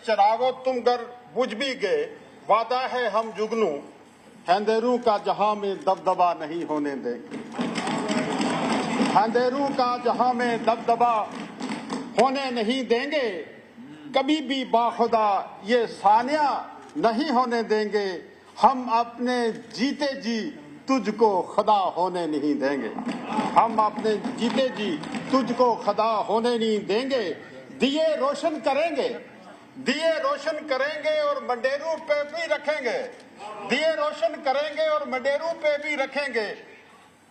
चरागो तुम घर बुझ भी गए, वादा है हम जुगनू, अंधेरों का जहां में दबदबा नहीं होने देंगे। अंधेरों का जहां में दबदबा होने नहीं देंगे, कभी भी बाखुदा ये सानिया नहीं होने देंगे। हम अपने जीते जी तुझको खुदा होने नहीं देंगे। हम अपने जीते जी तुझको खुदा होने नहीं देंगे। दिए रोशन करेंगे, दिए रोशन करेंगे और मंडेरू पे भी रखेंगे। दिए रोशन करेंगे और मंडेरू पे भी रखेंगे,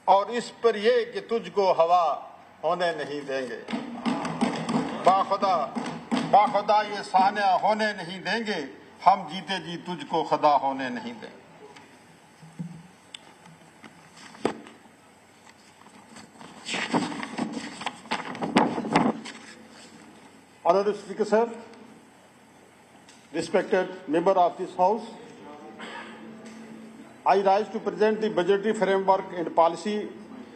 और इस पर ये कि तुझको हवा होने नहीं देंगे। बाखुदा बाखुदा ये सानिया होने नहीं देंगे। हम जीते जी तुझको खुदा होने नहीं देंगे। Honorable Speaker, sir, respected member of this House, I rise to present the budgetary framework and policy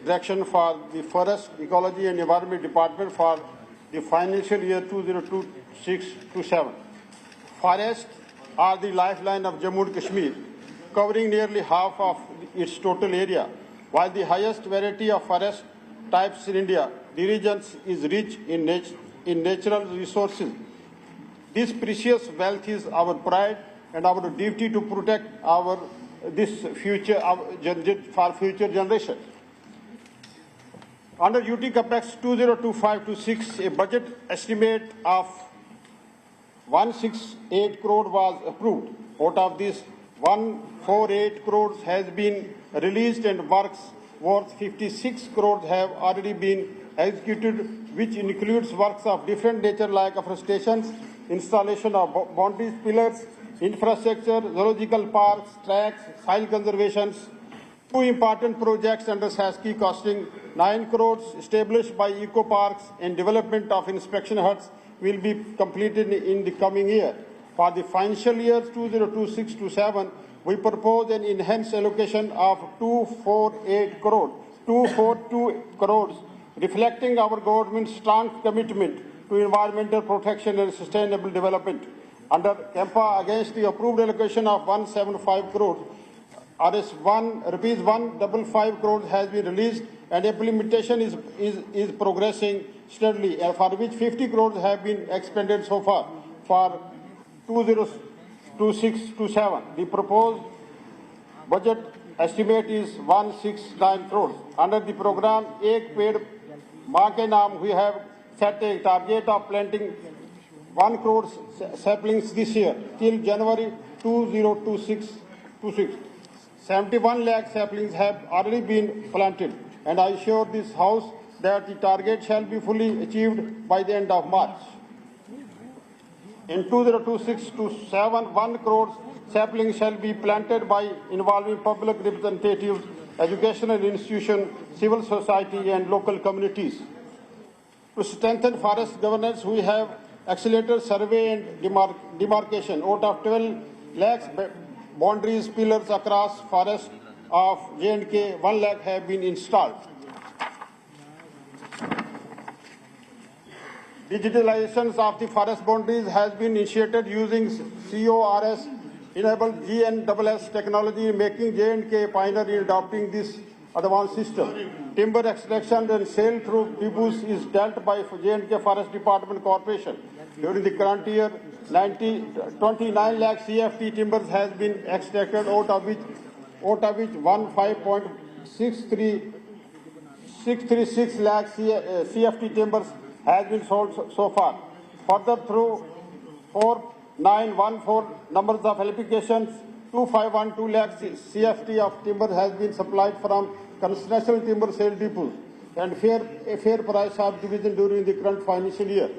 direction for the Forest, Ecology and Environment Department for the financial year 2026-27. Forests are the lifeline of Jammu and Kashmir, covering nearly half of its total area. While the highest variety of forest types in India, the region is rich in natural resources. This precious wealth is our pride and our duty to protect for future generations. Under UT Capex 2025-26, a budget estimate of 168 crore was approved. Out of this, 148 crores has been released and works worth 56 crores have already been executed, which includes works of different nature like afforestation, installation of boundaries, pillars, infrastructure, zoological parks, tracks, soil conservation. Two important projects under SASKI costing 9 crores established by eco parks and development of inspection huts will be completed in the coming year. For the financial year 2026-27, we propose an enhanced allocation of 242 crores, reflecting our government's strong commitment to environmental protection and sustainable development. Under CAMPA, against the approved allocation of 175 crores, rupees 155 crores has been released, and implementation is progressing steadily, for which 50 crores have been expended so far. For 2026-27, the proposed budget estimate is 169 crores. Under the program Ek Ped Maa Ke Naam, we have set a target of planting 1 crore saplings this year till January 2026. 71 lakh saplings have already been planted, and I assure this House that the target shall be fully achieved by the end of March. In 2026-27, 1 crore saplings shall be planted by involving public representatives, educational institutions, civil society, and local communities. To strengthen forest governance, we have accelerated survey and demarcation. Out of 12 lakhs boundaries pillars across forests of J&K, 1 lakh have been installed. Digitalization of the forest boundaries has been initiated using CORS-enabled GNSS technology, making J&K a pioneer in adopting this advanced system. Timber extraction and sale through depots is dealt by J&K Forest Department Corporation. During the current year, 29 lakh CFT timbers has been extracted, out of which 15.636 lakh CFT timbers has been sold so far. Further, through 4914 numbers of applications, 2512 lakh CFT of timber has been supplied from construction timber sale depots, and a fair price of division during the current financial year.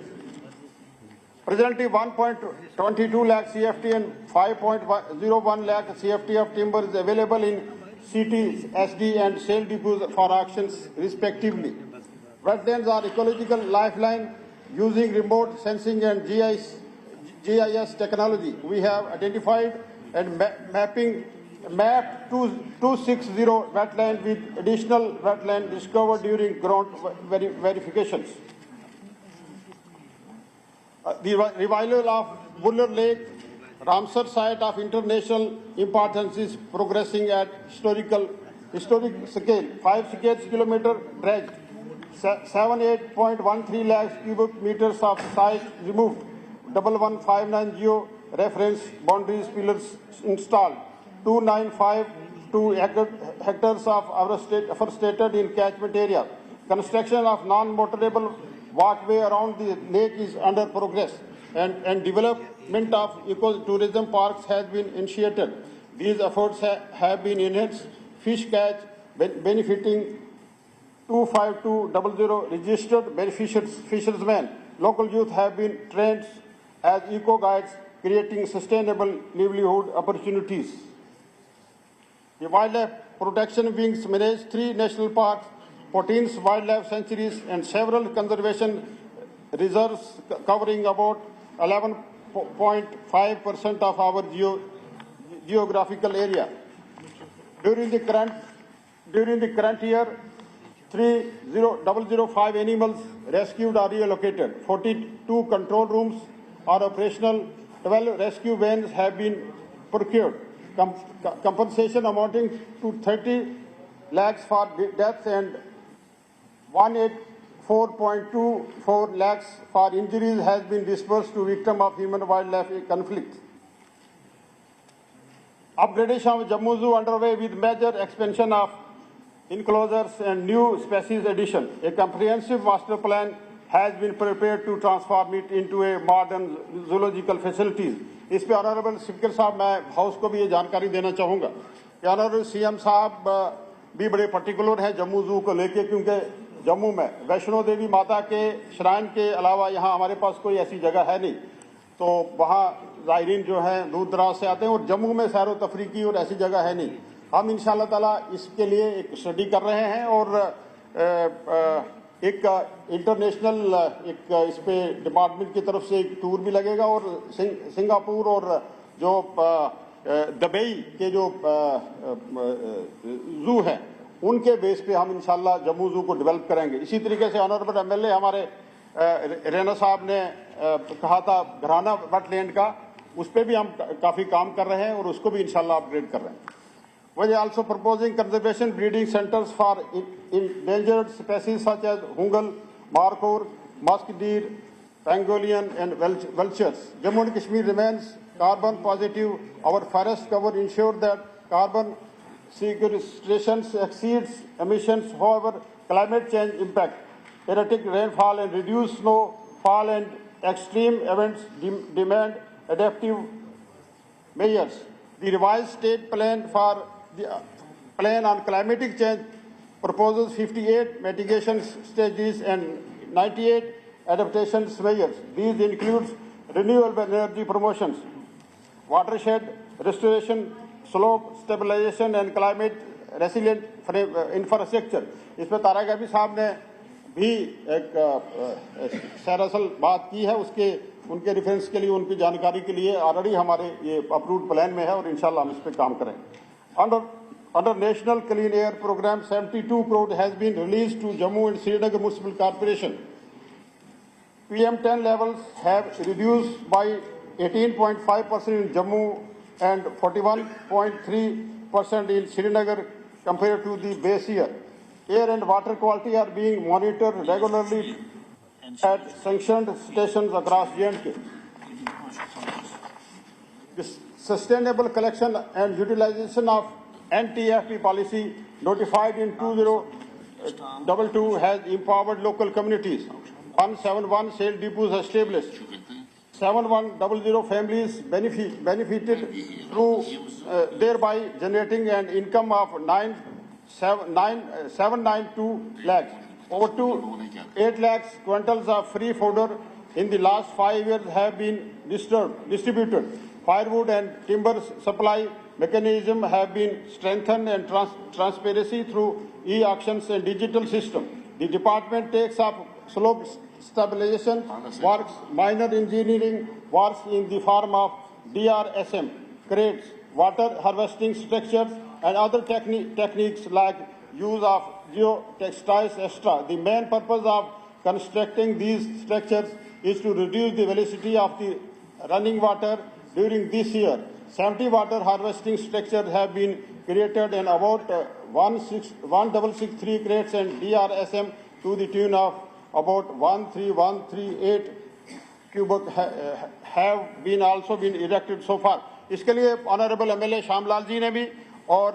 Presently, 1.22 lakh CFT and 5.01 lakh CFT of timber is available in CT, SD and sale depots for auctions respectively. Wetlands are ecological lifeline. Using remote sensing and GIS technology, we have identified and mapped 260 wetland with additional wetland discovered during ground verifications. The revival of Buller Lake, Ramsar site of international importance, is progressing at historic scale. 5 kilometer dredged, 78.13 lakhs cubic meters of site removed, 1159 geo reference boundaries pillars installed, 2952 hectares of afforested in catchment area. Construction of non-motorable walkway around the lake is under progress, and development of ecotourism parks has been initiated. These efforts have been enhanced fish catch, benefiting 25200 registered fishermen. Local youth have been trained as eco-guides, creating sustainable livelihood opportunities. The Wildlife Protection Wings manage 3 national parks, 14 wildlife sanctuaries, and several conservation reserves covering about 11.5% of our geographical area. During the current year, 3,005 animals rescued are reallocated. 42 control rooms are operational. 12 rescue vans have been procured. Compensation amounting to 30 lakhs for deaths and 184.24 lakhs for injuries has been disbursed to victims of human-wildlife conflict. Upgradation of Jammu Zoo underway with major expansion of enclosures and new species addition. A comprehensive master plan has been prepared to transform it into a modern zoological facilities. इस पे honourable speaker साहब मैं house को भी ये जानकारी देना चाहूँगा कि ऑनरेबल सीएम साहब भी बड़े पर्टिकुलर हैं जम्मू जू को लेके, क्योंकि जम्मू में वैष्णो देवी माता के श्राइन के अलावा यहाँ हमारे पास कोई ऐसी जगह है नहीं, तो वहाँ ज़ायरीन जो हैं दूर दराज से आते हैं, और जम्मू में सैर व तफरी की और ऐसी जगह है नहीं। हम इंशाअल्लाह ताला इसके लिए एक स्टडी कर रहे हैं और एक इंटरनेशनल एक इस पे डिपार्टमेंट की तरफ से एक टूर भी लगेगा, और सिंगापुर और जो दुबई के जो जू हैं उनके बेस पे हम इंशाल्लाह जम्मू जू को डेवलप करेंगे। इसी तरीके से ऑनरेबल एमएलए हमारे रेना साहब ने कहा था घराना वेटलैंड का, उस पर भी हम काफ़ी काम कर रहे हैं और उसको भी इंशाल्लाह अपग्रेड कर रहे हैं। We are also proposing conservation breeding centers for endangered species such as hungal, markhor, musk deer, pangolin, and vultures. Jammu and Kashmir remains carbon positive. Our forest cover ensure that carbon sequestration exceeds emissions. However, climate change impact, erratic rainfall and reduced snowfall and extreme events demand adaptive measures. The revised state plan for the plan on climatic change proposes 58 mitigation strategies and 98 adaptation measures. These include renewable energy promotions, watershed restoration, slope stabilization and climate resilient infrastructure. इसमें तारागढ़ी साहब ने भी एक सरासल बात की है, उसके उनके रेफरेंस के लिए, उनकी जानकारी के लिए ऑलरेडी हमारे ये अप्रूव्ड प्लान में है और इंशाल्लाह हम इस पर काम करेंगे। Under National Clean Air Program, 72 crore has been released to Jammu and Srinagar Municipal Corporation. PM10 levels have reduced by 18.5% in Jammu and 41.3% in Srinagar compared to the base year. Air and water quality are being monitored regularly at sanctioned stations across J&K. The sustainable collection and utilization of NTFP policy notified in 2022 has empowered local communities. 171 sale depots established. 7100 families benefited through thereby generating an income of 792 lakhs. Over 8 lakhs quintals of free fodder in the last 5 years have been distributed. Firewood and timber supply mechanism have been strengthened and transparency through e-auctions and digital system. The department takes up slope stabilization works, minor engineering works in the form of DRSM, crates, water harvesting structures and other techniques like use of geotextiles, etc. The main purpose of constructing these structures is to reduce the velocity of the running water. During this year, 70 water harvesting structures have been created and about 1663 crates and DRSM to the tune of about 13138 cubic have been also been erected so far. इसके लिए honourable MLA Shyamlal जी ने भी और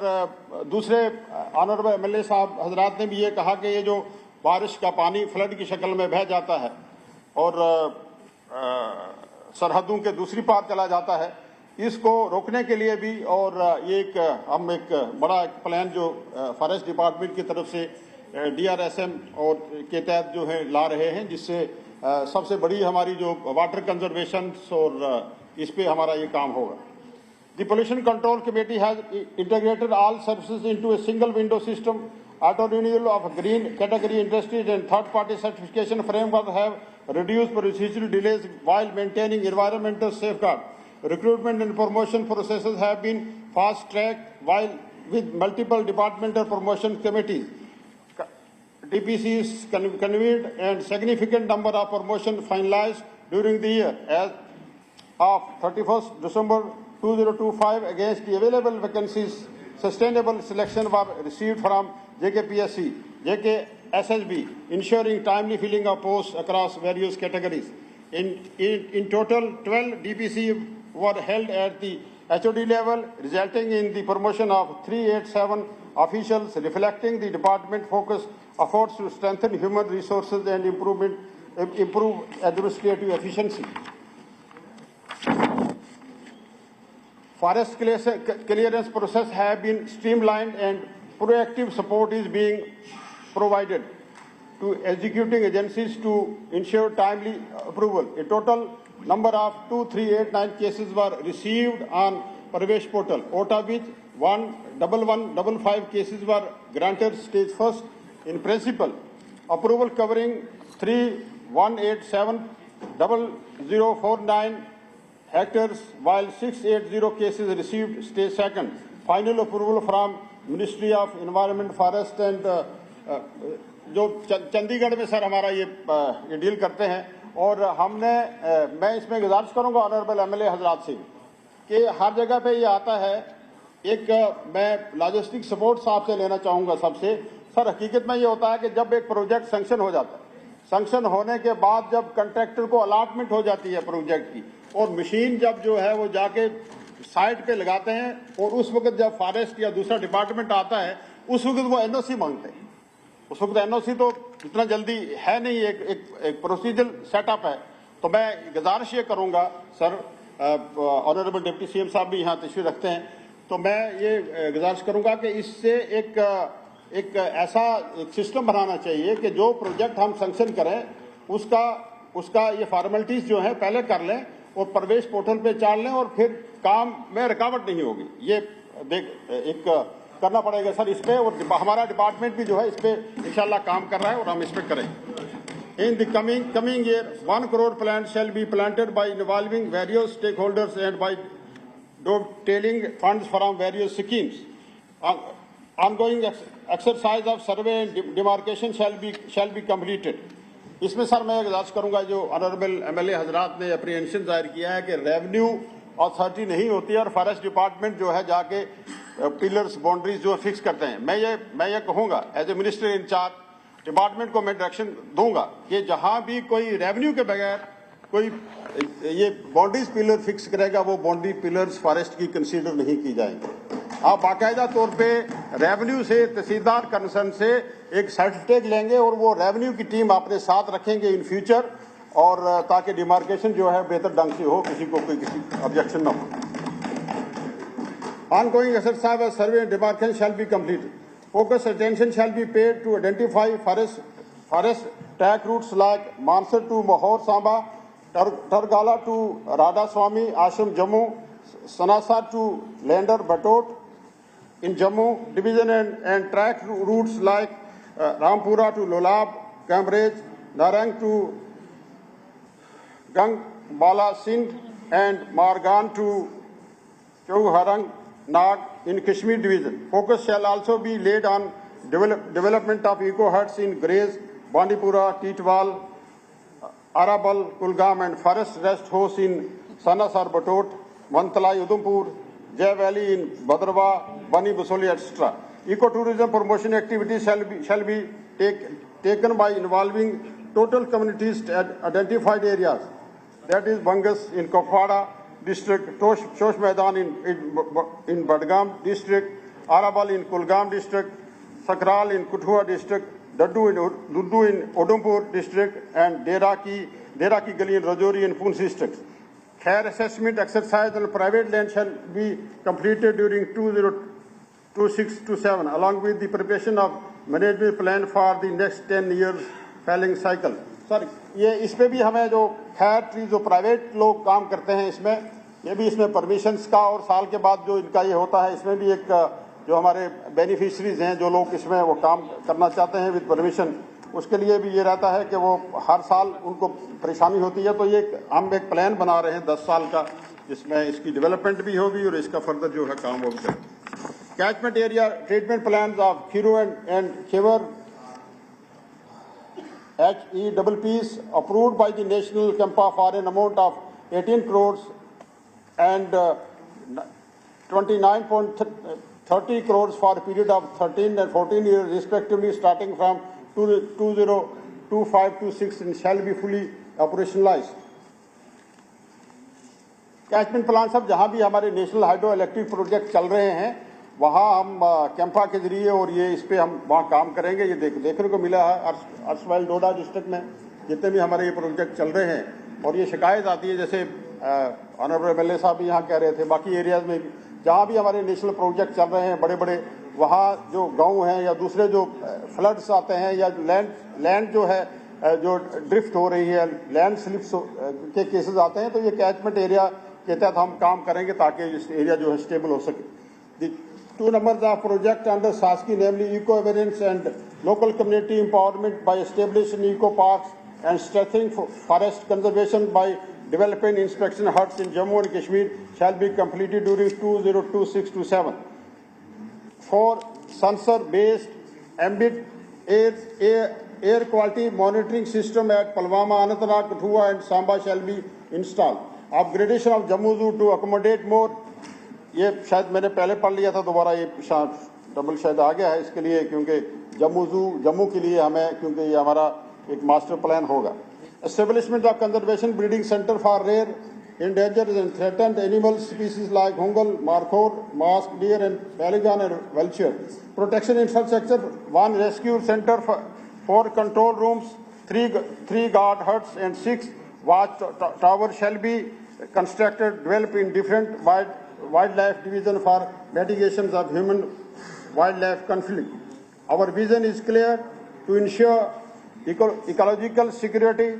दूसरे honourable MLA साहब हजरात ने भी ये कहा कि ये जो बारिश का पानी फ्लड की शक्ल में बह जाता है और सरहदों के दूसरी पार चला जाता है, इसको रोकने के लिए भी और ये हम एक बड़ा प्लान जो फॉरेस्ट डिपार्टमेंट की तरफ से DRSM और के तहत जो है ला रहे हैं, जिससे सबसे बड़ी हमारी जो वाटर कंजर्वेशन और इस पे हमारा ये काम होगा। The Pollution Control Committee has integrated all services into a single window system. Auto renewal of green category industries and third-party certification framework have reduced procedural delays while maintaining environmental safeguard. Recruitment and promotion processes have been fast-tracked while with multiple departmental promotion committees. DPCs convened and significant number of promotions finalized during the year. As of 31st December 2025, against the available vacancies, sustainable selection were received from JKPSC, JKSSB, ensuring timely filling of posts across various categories. In total, 12 DPC were held at the HOD level, resulting in the promotion of 387 officials, reflecting the department focus efforts to strengthen human resources and improve administrative efficiency. Forest clearance process have been streamlined and proactive support is being provided to executing agencies to ensure timely approval. A total number of 2389 cases were received on Parvesh portal, out of which 11155 cases were granted stage first in principle. Approval covering 3187,049 hectares, while 680 cases received stage second. Final approval from Ministry of Environment, Forest and जो चंडीगढ़ में sir हमारा ये deal करते हैं और हमने मैं इसमें गुजारिश करूंगा ऑनरेबल एमएलए हजरात से कि हर जगह पे ये आता है। एक मैं लॉजिस्टिक सपोर्ट साहब से लेना चाहूंगा सबसे। सर हकीकत में ये होता है कि जब एक प्रोजेक्ट सैंक्शन हो जाता है, सैंक्शन होने के बाद जब कंट्रैक्टर को अलॉटमेंट हो जाती है प्रोजेक्ट की और मशीन जब जो है वो जाके साइट पे लगाते हैं और उस वक्त जब फॉरेस्ट या दूसरा डिपार्टमेंट आता है उस वक्त वो एनओसी मांगते हैं। उस वक्त एनओसी तो इतना जल्दी है नहीं, एक प्रोसीजर सेटअप है। तो मैं गुजारिश ये करूंगा सर, ऑनरेबल डिप्टी सीएम साहब भी यहाँ तशरीफ रखते हैं, तो मैं ये गुजारिश करूंगा कि इससे एक ऐसा एक सिस्टम बनाना चाहिए कि जो प्रोजेक्ट हम सैंक्शन करें उसका ये फॉर्मेलिटीज जो है पहले कर लें और प्रवेश पोर्टल पे चाल लें और फिर काम में रुकावट नहीं होगी। ये एक करना पड़ेगा सर इस पे, और हमारा डिपार्टमेंट भी जो है इस पे इंशाल्लाह काम कर रहा है और हम इस पे करेंगे। In the coming year 1 crore plants shall be planted by involving various stakeholders and by dovetailing funds from various schemes. Ongoing exercise of survey and demarcation shall be completed. इसमें सर मैं गुजारिश करूंगा जो ऑनरेबल एमएलए हजरात ने apprehension जाहिर किया है कि रेवेन्यू अथॉरिटी नहीं होती है और फॉरेस्ट डिपार्टमेंट जो है जाके पिलर्स बाउंड्रीज जो फिक्स करते हैं। मैं ये कहूंगा as a minister in charge department को मैं डायरेक्शन दूंगा कि जहां भी कोई रेवेन्यू के बगैर कोई ये बाउंड्रीज पिलर फिक्स करेगा वो बाउंड्री पिलर्स फॉरेस्ट की कंसीडर नहीं की जाएंगे। आप बाकायदा तौर पे रेवेन्यू से तहसीलदार कंसर्न से एक सर्टिफिकेट लेंगे और वो रेवेन्यू की टीम अपने साथ रखेंगे इन फ्यूचर, और ताकि डिमार्केशन जो है बेहतर ढंग से हो, किसी को कोई किसी ऑब्जेक्शन न हो। Ongoing exercise of survey and demarcation shall be completed. Focused attention shall be paid to identify forest track routes like Mansar to Mahor Samba, Targala to Radha Swami Ashram Jammu, Sanasar to Lander Batot in Jammu division, and track routes like Rampura to Lolab, Cambridge, Narang to Gangbala Sindh, and Margan to Chauharang Nag in Kashmir division. Focus shall also be laid on development of eco huts in Grays, Bandipura, Titwal, Arabal, Kulgam and forest rest house in Sanasar Batot, Mantalai Udhampur, Jai Valley in Bhadrava, Bani Basoli, etc. Ecotourism promotion activities shall be taken by involving total communities at identified areas. That is Bangas in Kopwada district, Shosh Maidan in Badgam district, Arabal in Kulgam district, Sakral in Kuthua district, Daddu in Udhampur district, and Dera Ki Gali in Rajouri in Poonch districts. Fair assessment exercise on private land shall be completed during 2026-27, along with the preparation of management plan for the next 10 years felling cycle. Sir ये इस पे भी हमें जो खैर tree जो private लोग काम करते हैं इसमें ये भी इसमें परमिशंस का और साल के बाद जो इनका ये होता है इसमें भी एक जो हमारे बेनिफिशरीज हैं जो लोग इसमें वो काम करना चाहते हैं विद परमिशन उसके लिए भी ये रहता है कि वो हर साल उनको परेशानी होती है। तो ये हम एक प्लान बना रहे हैं 10 साल का जिसमें इसकी डेवलपमेंट भी होगी और इसका फर्दर जो है काम होगा। Catchment area treatment plan of Khiru and Khewar HEPPs approved by the National Campa for an amount of 18 crores and 29.30 crores for a period of 13 and 14 years respectively starting from 2025-26 and shall be fully operationalized. Catchment plan सब जहां भी हमारे national hydro electric project चल रहे हैं वहां हम कैंपा के जरिए और ये इस पे हम वहां काम करेंगे। ये देखने को मिला है अर्सवाइल डोडा डिस्ट्रिक्ट में जितने भी हमारे ये प्रोजेक्ट चल रहे हैं और ये शिकायत आती है जैसे ऑनरेबल MLA साहब भी यहाँ कह रहे थे बाकी एरियाज में जहाँ भी हमारे नेशनल प्रोजेक्ट चल रहे हैं बड़े बड़े वहाँ जो गाँव हैं या दूसरे जो फ्लड्स आते हैं या लैंड जो है जो ड्रिफ्ट हो रही है लैंड स्लिप्स के केसेस आते हैं तो ये कैचमेंट एरिया के तहत हम काम करेंगे ताकि इस एरिया जो है स्टेबल हो सके। Two numbers of project under SASKI, namely eco-awareness and local community empowerment by establishing eco parks and strengthening forest conservation by developing inspection huts in Jammu and Kashmir shall be completed during 2026-27. 4. Sensor-based ambient air quality monitoring system at Pulwama, Anantnag, Kathua and Samba shall be installed. Upgradation of Jammu Zoo to accommodate more ये शायद मैंने पहले पढ़ लिया था दोबारा ये double शायद आ गया है इसके लिए क्योंकि जम्मू के लिए हमें क्योंकि ये हमारा एक मास्टर प्लान होगा। Establishment of conservation breeding centre for rare endangered and threatened animal species like hungal, markhor, mask deer and pelican and vulture. Protection infrastructure, 1 rescue center for control rooms, 3 guard huts and 6 watch towers shall be constructed, developed in different wildlife division for mitigations of human-wildlife conflict. Our vision is clear to ensure ecological security,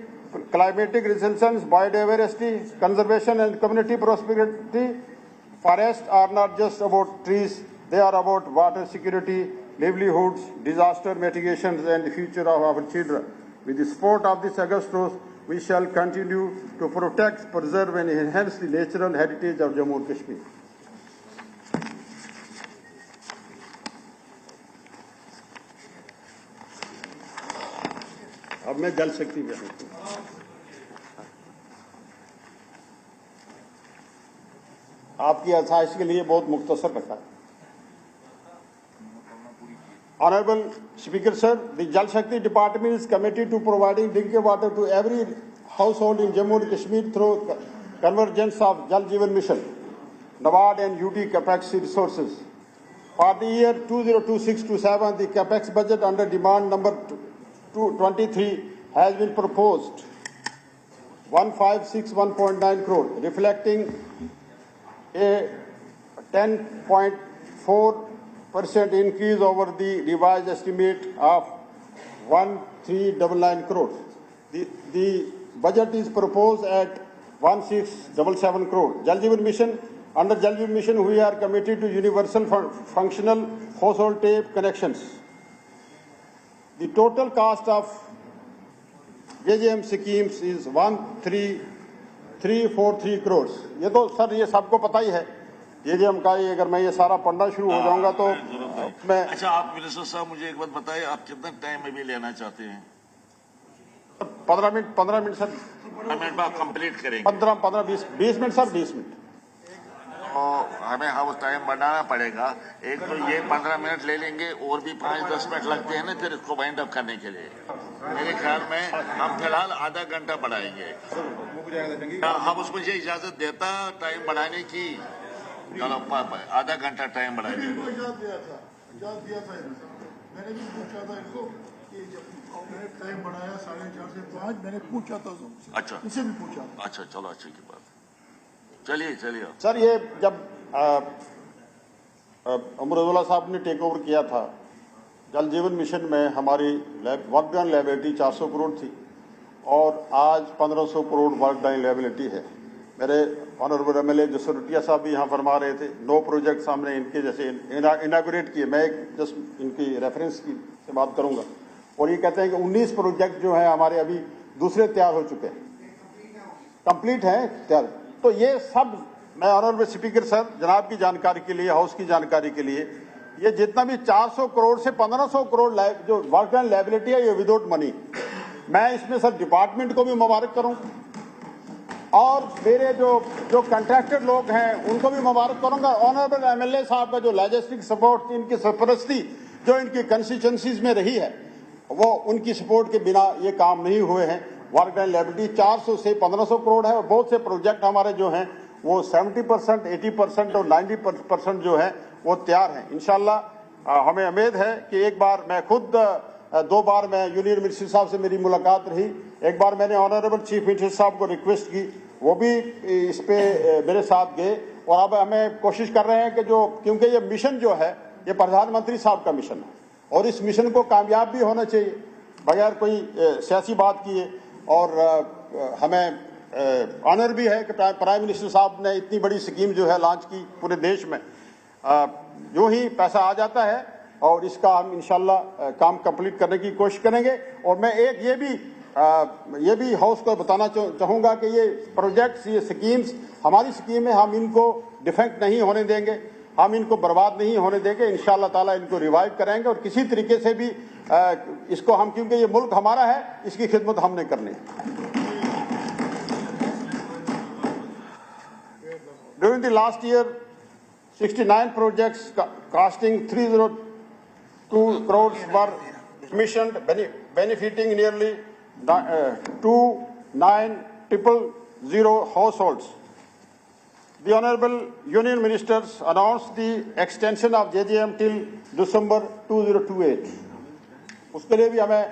climatic resilience, biodiversity, conservation and community prosperity. Forests are not just about trees, they are about water security, livelihoods, disaster mitigations and the future of our children. With the support of this August Rose, we shall continue to protect, preserve and enhance the natural heritage of Jammu and Kashmir. अब मैं जल शक्ति पे आपकी आसाइश के लिए बहुत मुख्तसर रखा है। Honorable Speaker, sir, the Jal Shakti Department is committed to providing drinking water to every household in Jammu and Kashmir through convergence of Jal Jeevan Mission, NABARD and UT CAPEX resources. For the year 2026-27, the CAPEX budget under demand number 23 has been proposed 1561.9 crore, reflecting a 10.4% increase over the revised estimate of 1399 crores. The budget is proposed at 1677 crore. Jal Jeevan Mission, under Jal Jeevan Mission, we are committed to universal functional household tape connections. The total cost of JJM schemes is 1343 crores. ये तो sir ये सबको पता ही है JJM का। ये अगर मैं ये सारा पढ़ना शुरू हो जाऊंगा तो मैं अच्छा आप मिनिस्टर साहब मुझे एक बात बताइए आप कितना टाइम अभी लेना चाहते हैं? 15 मिनट सर, 15 मिनट बाद कंप्लीट करेंगे। 20 मिनट सर, 20 मिनट। तो हमें हाउस टाइम बढ़ाना पड़ेगा। एक तो ये 15 मिनट ले लेंगे और भी 5-10 मिनट लगते हैं ना फिर इसको वाइंड अप करने के लिए। मेरे ख्याल में हम फिलहाल आधा घंटा बढ़ाएंगे। हाउस मुझे इजाजत देता टाइम बढ़ाने की? चलो आधा घंटा टाइम बढ़ाएंगे। इजाजत दिया था मैंने भी पूछा था इनको कि जब मैंने टाइम बढ़ाया 4:30 से 5, मैंने पूछा था सबसे। अच्छा, इसे भी पूछा। अच्छा, चलो अच्छी की बात। चलिए सर, ये जब उमर अब्दुल्ला साहब ने टेक ओवर किया था, जल जीवन मिशन में हमारी वर्क डन लायबिलिटी 400 करोड़ थी और आज 1500 करोड़ वर्क डन लायबिलिटी है। मेरे ऑनरेबल एमएलए जसरुटिया साहब भी यहाँ फरमा रहे थे, 9 प्रोजेक्ट्स हमने इनके जैसे इनागुरेट किए। मैं एक जस्ट इनकी रेफरेंस की से बात करूंगा और ये कहते हैं कि 19 प्रोजेक्ट जो है हमारे अभी दूसरे तैयार हो चुके हैं, कंप्लीट हैं, तैयार। तो ये सब मैं ऑनरेबल स्पीकर सर जनाब की जानकारी के लिए, हाउस की जानकारी के लिए, ये जितना भी 400 करोड़ से 1500 करोड़ जो वर्क डन लायबिलिटी है, ये विदाउट मनी। मैं इसमें सर डिपार्टमेंट को भी मुबारक करूं और मेरे जो कंट्रैक्टर लोग हैं उनको भी मुबारक करूंगा। ऑनरेबल एमएलए साहब का जो लॉजिस्टिक सपोर्ट, इनकी सरपरस्ती जो इनकी कंस्टिट्यूएंसीज में रही है, वो उनकी सपोर्ट के बिना ये काम नहीं हुए हैं। वर्क डन लायबिलिटी 400 से 1500 करोड़ है और बहुत से प्रोजेक्ट हमारे जो हैं वो 70%, 80% और 90% जो है वो तैयार हैं। इंशाल्लाह हमें उम्मीद है कि एक बार मैं खुद 2 बार मैं यूनियन मिनिस्टर साहब से मेरी मुलाकात रही। एक बार मैंने ऑनरेबल चीफ मिनिस्टर साहब को रिक्वेस्ट की, वो भी इस पे मेरे साथ गए और अब हमें कोशिश कर रहे हैं कि क्योंकि ये मिशन जो है ये प्रधानमंत्री साहब का मिशन है और इस मिशन को कामयाब भी होना चाहिए बगैर कोई सियासी बात किए। और हमें ऑनर भी है कि प्राइम मिनिस्टर साहब ने इतनी बड़ी स्कीम जो है लॉन्च की पूरे देश में। यूं ही पैसा आ जाता है और इसका हम इंशाल्लाह काम कंप्लीट करने की कोशिश करेंगे। और मैं एक ये भी हाउस को बताना चाहूँगा कि ये प्रोजेक्ट्स, ये स्कीम्स हमारी स्कीम है, हम इनको डिफेक्ट नहीं होने देंगे, हम इनको बर्बाद नहीं होने देंगे। इंशाल्लाह ताला इनको रिवाइव करेंगे और किसी तरीके से भी इसको हम, क्योंकि ये मुल्क हमारा है, इसकी खिदमत हमने करनी है। During the last year, 69 projects costing 302 crores were commissioned, benefiting nearly 29,000 households. The Honourable Union Ministers announced the extension of JJM till December 2028. उसके लिए भी हमें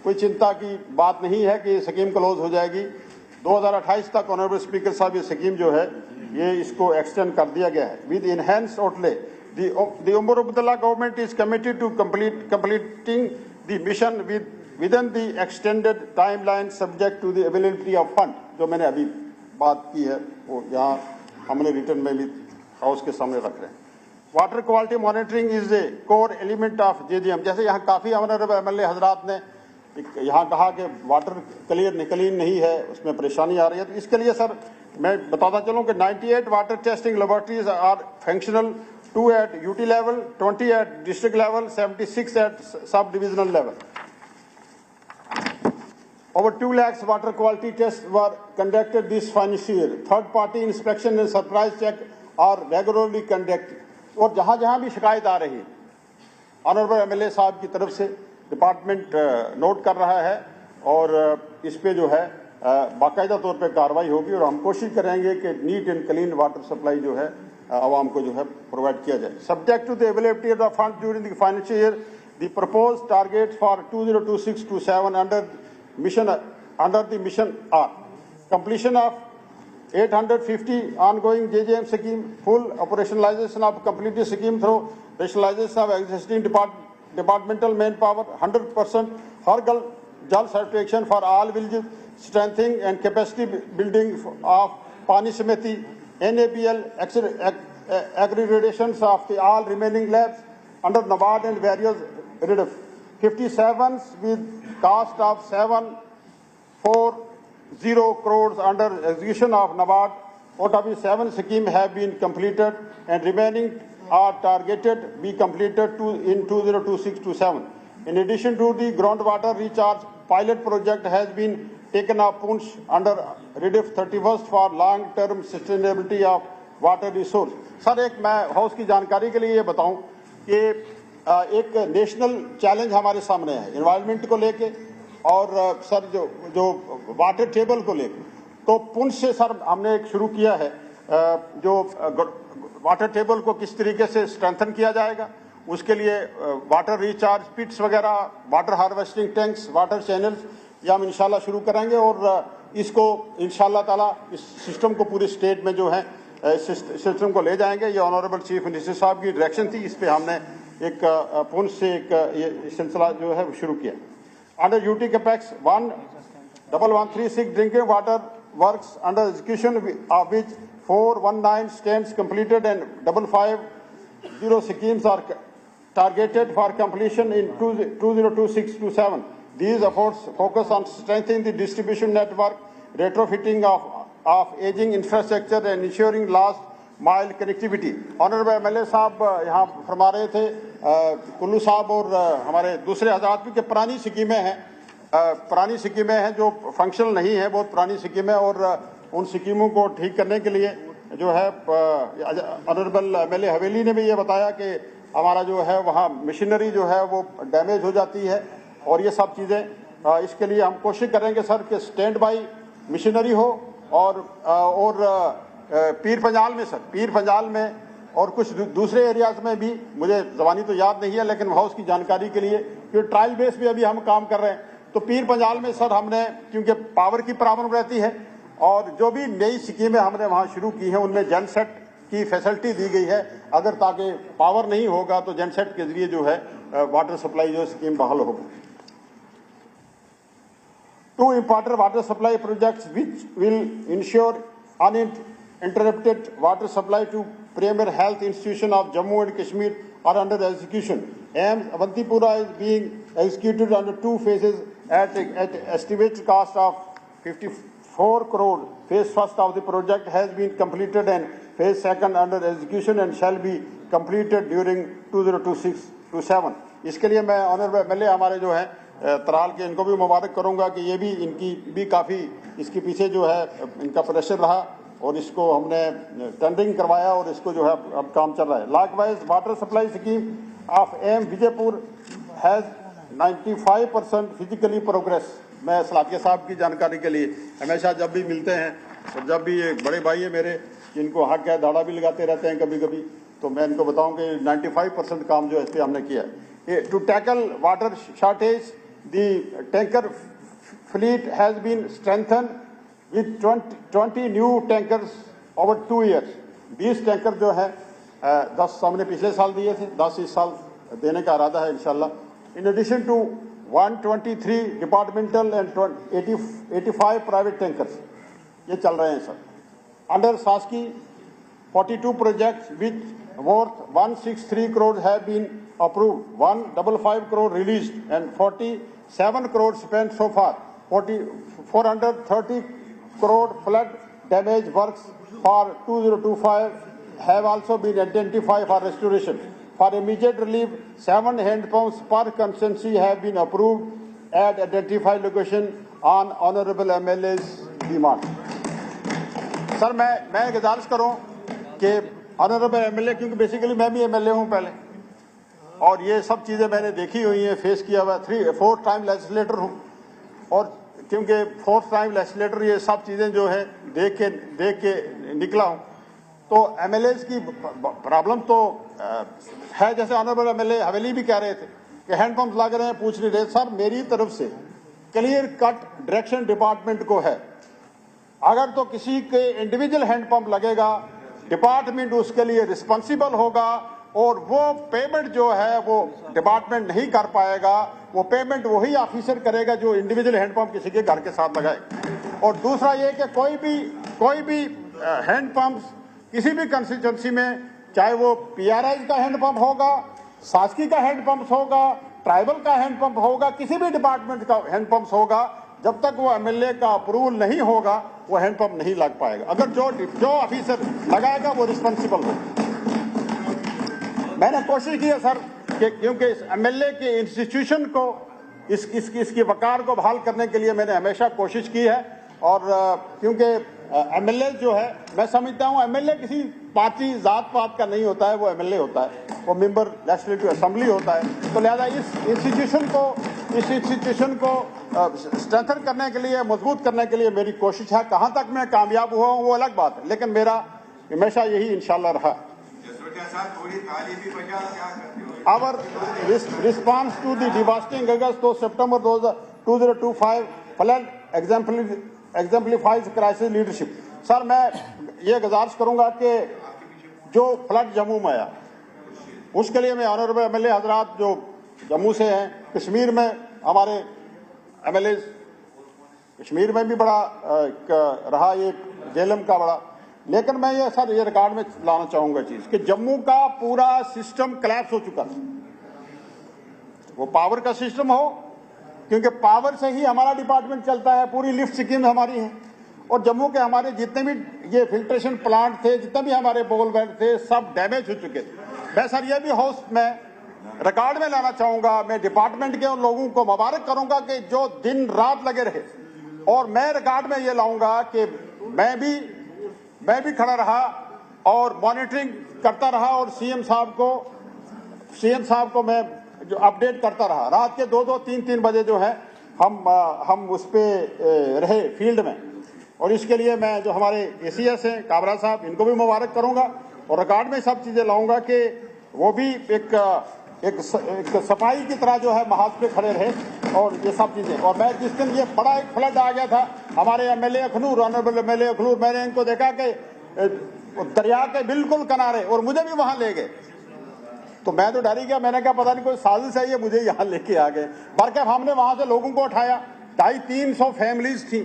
कोई चिंता की बात नहीं है कि स्कीम क्लोज हो जाएगी। 2028 तक ऑनरेबल स्पीकर साहब ये स्कीम जो है ये इसको एक्सटेंड कर दिया गया है। With enhanced outlay, the Umar Abdullah government is committed to completing the mission within the extended timeline subject to the availability of fund। जो मैंने अभी बात की है वो यहाँ हमने रिटर्न में भी हाउस के सामने रख रहे हैं। Water quality monitoring is a core element of JJM। जैसे यहाँ काफ़ी ऑनरेबल एमएलए हजरात ने यहाँ कहा कि वाटर क्लीन नहीं है, उसमें परेशानी आ रही है, तो इसके लिए सर मैं बताता चलूँ कि 98 water testing laboratories are functional, 2 at UT level, 20 at district level, 76 at sub-divisional level. Over 2 lakhs water quality tests were conducted this financial year. Third-party inspection and surprise check are regularly conducted. और जहाँ भी शिकायत आ रही है, honourable MLA साहब की तरफ से डिपार्टमेंट नोट कर रहा है और इस पे जो है बाकायदा तौर पे कार्रवाई होगी और हम कोशिश करेंगे कि neat and clean water supply जो है आवाम को जो है प्रोवाइड किया जाए। Subject to the availability of the fund during the financial year, the proposed target for 2026-27 under the mission are completion of 850 ongoing JJM scheme, full operationalization of completed scheme through rationalization of existing departmental manpower, 100% Har Ghar Jal certification for all villages, strengthening and capacity building of Pani Samiti, NABL accreditations of the all remaining labs under NABARD and various RIDF. 57 with cost of 740 crores under execution of NABARD. Out of the 7 schemes have been completed and remaining are targeted be completed in 2026-27. In addition to the groundwater recharge pilot project has been taken up Punch under REDIF 31st for long-term sustainability of water resource. Sir एक मैं house की जानकारी के लिए ये बताऊं कि एक नेशनल चैलेंज हमारे सामने है एनवायरनमेंट को लेके और सर जो वाटर टेबल को लेके, तो पुंछ से सर हमने एक शुरू किया है जो वाटर टेबल को किस तरीके से स्ट्रेंथन किया जाएगा, उसके लिए वाटर रिचार्ज पिट्स वगैरह, water harvesting tanks, water channels ये हम इंशाल्लाह शुरू करेंगे और इसको इंशाल्लाह ताला इस सिस्टम को पूरे स्टेट में जो है सिस्टम को ले जाएंगे। ये ऑनरेबल चीफ मिनिस्टर साहब की डायरेक्शन थी, इस पे हमने एक पुंछ से एक ये सिलसिला जो है शुरू किया। Under UT capex 1136 drinking water works under execution of which 419 stands completed and 550 schemes are targeted for completion in 2026-27. These efforts focus on strengthening the distribution network, retrofitting of aging infrastructure and ensuring last mile connectivity. Honorable MLA साहब यहाँ फरमा रहे थे, कुल्लू साहब और हमारे दूसरे हजरात भी के पुरानी स्कीमें हैं जो फंक्शनल नहीं है, बहुत पुरानी स्कीमें और उन स्कीमों को ठीक करने के लिए जो है ऑनरेबल एमएलए हवेली ने भी ये बताया कि हमारा जो है वहाँ मशीनरी जो है वो डैमेज हो जाती है और ये सब चीज़ें, इसके लिए हम कोशिश करेंगे सर कि स्टैंड बाई मशीनरी हो और पीर पंजाल में और कुछ दूसरे एरियाज में भी, मुझे ज़बानी तो याद नहीं है लेकिन हाउस की जानकारी के लिए क्योंकि ट्रायल बेस पे अभी हम काम कर रहे हैं, तो पीर पंजाल में सर हमने क्योंकि पावर की प्रॉब्लम रहती है और जो भी नई स्कीमें हमने वहाँ शुरू की हैं उनमें जनसेट की फैसिलिटी दी गई है, अगर ताकि पावर नहीं होगा तो जनसेट के जरिए जो है वाटर सप्लाई जो स्कीम बहाल होगी। 2 important water supply projects which will ensure uninterrupted water supply to premier health institution of Jammu and Kashmir are under execution. AIIMS Avantipura is being executed under 2 phases at estimated cost of 54 crore. Phase first of the project has been completed and phase second under execution and shall be completed during 2026-27. इसके लिए मैं honourable MLA हमारे जो है तराल के इनको भी मुबारक करूंगा कि ये भी इनकी भी काफ़ी इसके पीछे जो है इनका प्रेशर रहा और इसको हमने टेंडरिंग करवाया और इसको जो है अब काम चल रहा है। Likewise water supply scheme of M Vijaypur has 95% physically progress. मैं सलातिया साहब की जानकारी के लिए हमेशा जब भी मिलते हैं और जब भी ये बड़े भाई है मेरे जिनको हक है दाड़ा भी लगाते रहते हैं कभी कभी, तो मैं इनको बताऊं कि 95% काम जो है इस पर हमने किया है। To tackle water shortage the tanker fleet has been strengthen with 20 new tankers over 2 years। 20 tanker जो है 10 हमने पिछले साल दिए थे, 10 इस साल देने का इरादा है इंशाल्लाह। In addition to 123 departmental and 85 private tankers ये चल रहे हैं सर। अंडर शासकी 42 projects which worth 163 crores have been approved, 155 crore released and 47 crores spent so far. 430 crore flood damage works for 2025 have also been identified for restoration. For immediate relief, 7 hand pumps per constituency have been approved at identified location on honorable MLA's demand. Sir मैं गुजारिश करूं कि honourable MLA, क्योंकि basically मैं भी MLA हूं पहले और ये सब चीज़ें मैंने देखी हुई हैं, फेस किया हुआ, 4th टाइम लेजिस्लेटर हूं और क्योंकि 4th टाइम लेजिस्लेटर ये सब चीज़ें जो है देख के निकला हूं, तो एमएलएज की प्रॉब्लम तो है। जैसे ऑनरेबल एमएलए हवेली भी कह रहे थे कि हैंडपम्प लग रहे हैं, पूछ नहीं रहे। सर मेरी तरफ से क्लियर कट डायरेक्शन डिपार्टमेंट को है, अगर तो किसी के इंडिविजुअल हैंडपंप लगेगा डिपार्टमेंट उसके लिए रिस्पॉन्सिबल होगा और वो पेमेंट जो है वो डिपार्टमेंट नहीं कर पाएगा, वो पेमेंट वही ऑफिसर करेगा जो इंडिविजुअल हैंडपंप किसी के घर के साथ लगाए। और दूसरा ये कि कोई भी हैंडपंप किसी भी कंस्टिट्यूंसी में, चाहे वो पीआरआई का हैंडपंप होगा, शासकी का हैंडपंप होगा, ट्राइबल का हैंडपंप होगा, किसी भी डिपार्टमेंट का हैंडपंप होगा, जब तक वो एमएलए का अप्रूवल नहीं होगा वो हैंडपंप नहीं लग पाएगा। अगर जो ऑफिसर लगाएगा वो रिस्पॉन्सिबल हो। मैंने कोशिश की है सर कि क्योंकि इस एमएलए के इंस्टीट्यूशन को इसकी वकार को बहाल करने के लिए मैंने हमेशा कोशिश की है। और क्योंकि एमएलए जो है, मैं समझता हूं एमएलए किसी पार्टी जात पात का नहीं होता है, वो एमएलए होता है, वो मेंबर लेजिस्लेटिव असेंबली होता है। तो लिहाजा इस इंस्टीट्यूशन को स्ट्रेंथन करने के लिए, मजबूत करने के लिए मेरी कोशिश है। कहां तक मैं कामयाब हुआ हूं वो अलग बात है, लेकिन मेरा हमेशा यही इंशाल्लाह रहा। Our response to the devastating August to September 2025 flood exemplifies crisis leadership। Sir, मैं ये गुजारिश करूंगा कि जो फ्लड जम्मू में आया उसके लिए मैं ऑनरेबल एमएलए हजरात जो जम्मू से हैं, कश्मीर में हमारे एमएलए, कश्मीर में भी बड़ा रहा ये जेलम का बड़ा, लेकिन मैं ये सर ये रिकॉर्ड में लाना चाहूंगा चीज कि जम्मू का पूरा सिस्टम कोलैप्स हो चुका है। वो पावर का सिस्टम हो, क्योंकि पावर से ही हमारा डिपार्टमेंट चलता है, पूरी लिफ्ट स्कीम हमारी है। और जम्मू के हमारे जितने भी ये फिल्ट्रेशन प्लांट थे, जितने भी हमारे बोरवेल थे, सब डैमेज हो चुके थे। मैं सर ये भी हाउस में रिकॉर्ड में लाना चाहूंगा, मैं डिपार्टमेंट के उन लोगों को मुबारक करूंगा कि जो दिन रात लगे रहे। और मैं रिकॉर्ड में ये लाऊंगा कि मैं भी खड़ा रहा और मॉनिटरिंग करता रहा और सीएम साहब को मैं जो अपडेट करता रहा। रात के 2-2, 3-3 बजे जो है हम उस पे रहे फील्ड में। और इसके लिए मैं जो हमारे एसीएस हैं काबरा साहब, इनको भी मुबारक करूंगा और रिकॉर्ड में सब चीजें लाऊंगा कि वो भी एक सफाई की तरह जो है महाज पे खड़े रहे और ये सब चीजें। और मैं जिस दिन ये बड़ा एक फ्लड आ गया था, हमारे MLA Akhnoor, honourable MLA Akhnoor, मैंने इनको देखा कि दरिया के बिल्कुल किनारे, और मुझे भी वहां ले गए। तो मैं तो डर ही गया, मैंने कहा पता नहीं कोई साजिश है, ये मुझे यहाँ लेके आ गए। बल्कि हमने वहां से लोगों को उठाया, 250-300 फैमिलीज थी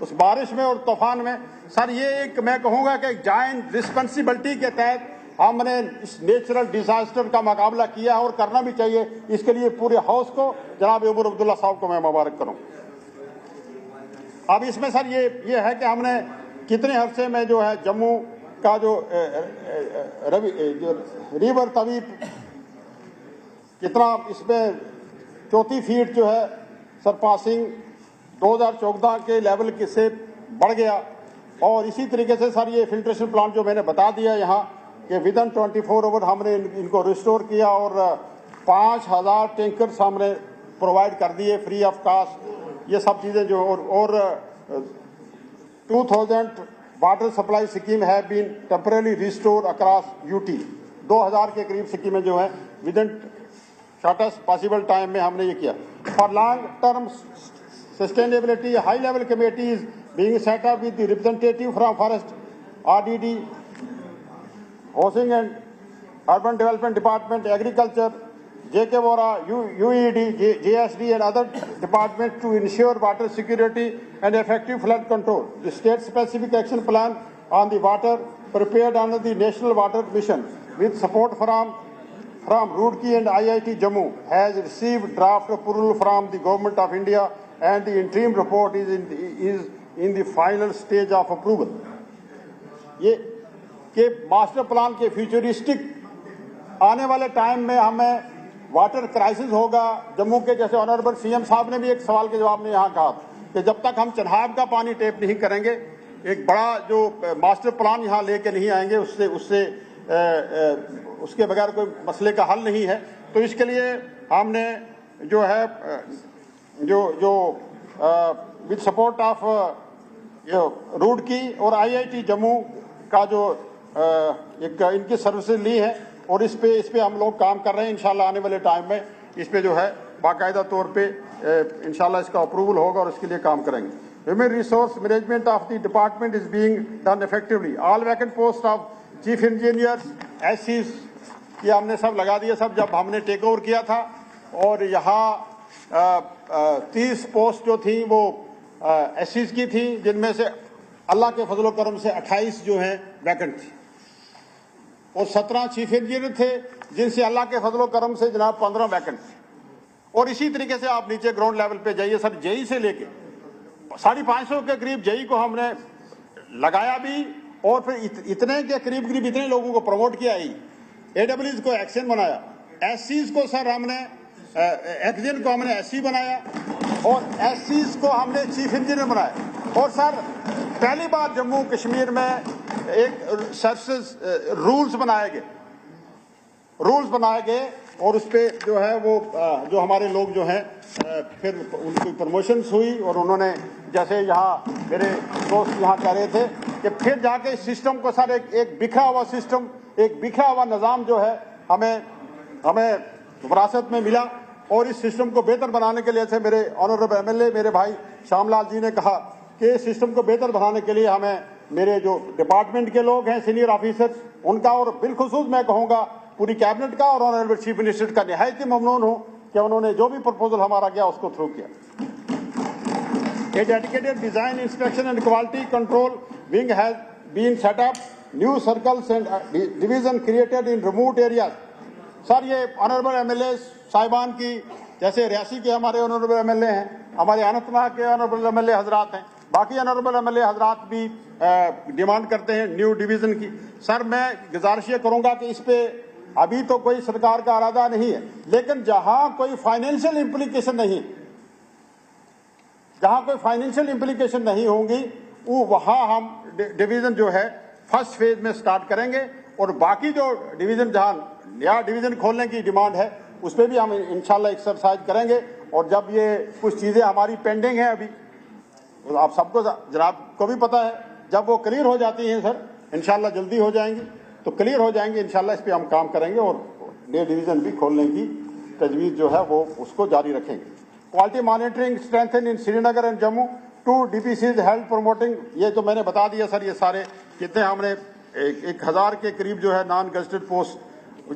उस बारिश में और तूफान में। सर ये एक मैं कहूंगा कि जॉइंट रिस्पॉन्सिबिलिटी के तहत हमने इस नेचुरल डिजास्टर का मुकाबला किया और करना भी चाहिए। इसके लिए पूरे हाउस को, जनाब उमर अब्दुल्ला साहब को मैं मुबारक करूं। अब इसमें सर ये है कि हमने कितने अरसे में जो है जम्मू का जो रिवर तवीप कितना इसमें 34 फीट जो है सरपासिंग 2014 के लेवल से बढ़ गया। और इसी तरीके से सर ये फिल्ट्रेशन प्लांट जो मैंने बता दिया यहाँ कि विदिन 24 आवर हमने इनको रिस्टोर किया और 5000 टैंकर्स हमने प्रोवाइड कर दिए फ्री ऑफ कास्ट। ये सब चीजें जो और 2000 वाटर सप्लाई स्कीम है been temporarily restore across UT. 2000 के करीब स्कीमें जो है विदिन शॉर्टेस्ट पॉसिबल टाइम में हमने ये किया। For long term sustainability high level committee is being set up with the representative from forest RDD, housing and urban development department, agriculture, JK Vora, UED, JSD and other departments to ensure water security and effective flood control. The state-specific action plan on the water prepared under the National Water Mission with support from Roorkee and IIT Jammu has received draft approval from the Government of India and the interim report is in the final stage of approval. ये के master plan के futuristic आने वाले time में हमें water crisis होगा जम्मू के, जैसे ऑनरेबल सीएम साहब ने भी एक सवाल के जवाब में यहाँ कहा कि जब तक हम चनाब का पानी टेप नहीं करेंगे, एक बड़ा जो मास्टर प्लान यहाँ लेके नहीं आएंगे, उसके बगैर कोई मसले का हल नहीं है। तो इसके लिए हमने जो है विद सपोर्ट ऑफ रूडकी और IIT जम्मू का जो एक इनकी सर्विसेज ली है और इस पे हम लोग काम कर रहे हैं। इंशाल्लाह आने वाले टाइम में इस पे जो है बाकायदा तौर पे इंशाल्लाह इसका अप्रूवल होगा और इसके लिए काम करेंगे। Human resource management of the department is being done effectively. All vacant post of chief engineer एससीज ये हमने सब लगा दिए सब जब हमने टेक ओवर किया था। और यहाँ 30 पोस्ट जो थी वो एससीज की थी, जिनमें से अल्लाह के फजलो करम से 28 जो है वैकेंट थी और 17 चीफ इंजीनियर थे, जिनसे अल्लाह के फजलो करम से जनाब 15 वैकेंट थे। और इसी तरीके से आप नीचे ग्राउंड लेवल पे जाइए सर, जेई से लेके 550 के करीब जेई को हमने लगाया भी और फिर इतने के करीब इतने लोगों को प्रमोट किया ही, AWS को एक्शन बनाया, एससीज को सर हमने एक्सिजन को हमने एससी बनाया और एससी को हमने चीफ इंजीनियर बनाया। और सर पहली बार जम्मू कश्मीर में एक सर्विसेज रूल्स बनाए गए और उस पर जो है वो जो हमारे लोग जो हैं फिर उनकी प्रमोशंस हुई और उन्होंने जैसे यहाँ मेरे दोस्त यहाँ कह रहे थे कि फिर जाके इस सिस्टम को सर एक बिखरा हुआ सिस्टम, एक बिखरा हुआ निज़ाम जो है हमें विरासत में मिला। और इस सिस्टम को बेहतर बनाने के लिए से मेरे ऑनरेबल एमएलए मेरे भाई श्यामलाल जी ने कहा कि इस सिस्टम को बेहतर बनाने के लिए हमें मेरे जो डिपार्टमेंट के लोग हैं सीनियर ऑफिसर्स उनका और बिलखुसूस मैं कहूँगा पूरी कैबिनेट का और ऑनरेबल चीफ मिनिस्टर का निहायत ही ममनून हूँ कि उन्होंने जो भी प्रपोजल हमारा गया उसको थ्रू किया। A dedicated design, inspection and quality control wing has been set up. New circles and division created in remote areas. Sir ये ऑनरेबल एमएलए साहिबान की जैसे रियासी के हमारे ऑनरेबल एमएलए हैं, हमारे अनंतनाग के ऑनरेबल एमएलए हजरात हैं, बाकी ऑनरेबल एमएलए हजरात भी डिमांड करते हैं न्यू डिवीजन की। सर मैं गुजारिश ये करूंगा कि इस पे अभी तो कोई सरकार का इरादा नहीं है, लेकिन जहां कोई फाइनेंशियल इंप्लीकेशन नहीं होंगी वो वहां हम डिवीजन जो है फर्स्ट फेज में स्टार्ट करेंगे और बाकी जो डिवीजन जहां नया डिवीजन खोलने की डिमांड है उस पर भी हम इंशाल्लाह एक्सरसाइज करेंगे। और जब ये कुछ चीजें हमारी पेंडिंग है अभी तो आप सबको जनाब को भी पता है, जब वो क्लियर हो जाती हैं सर इंशाल्लाह जल्दी हो जाएंगी तो क्लियर हो जाएंगे इंशाल्लाह इस पे हम काम करेंगे और नए डिवीजन भी खोलने की तजवीज़ जो है वो उसको जारी रखेंगे। Quality monitoring strengthen in Srinagar and Jammu 2 DPCs help promoting, ये तो मैंने बता दिया सर। ये सारे कितने हमने 1000 के करीब जो है नॉन गजेटेड पोस्ट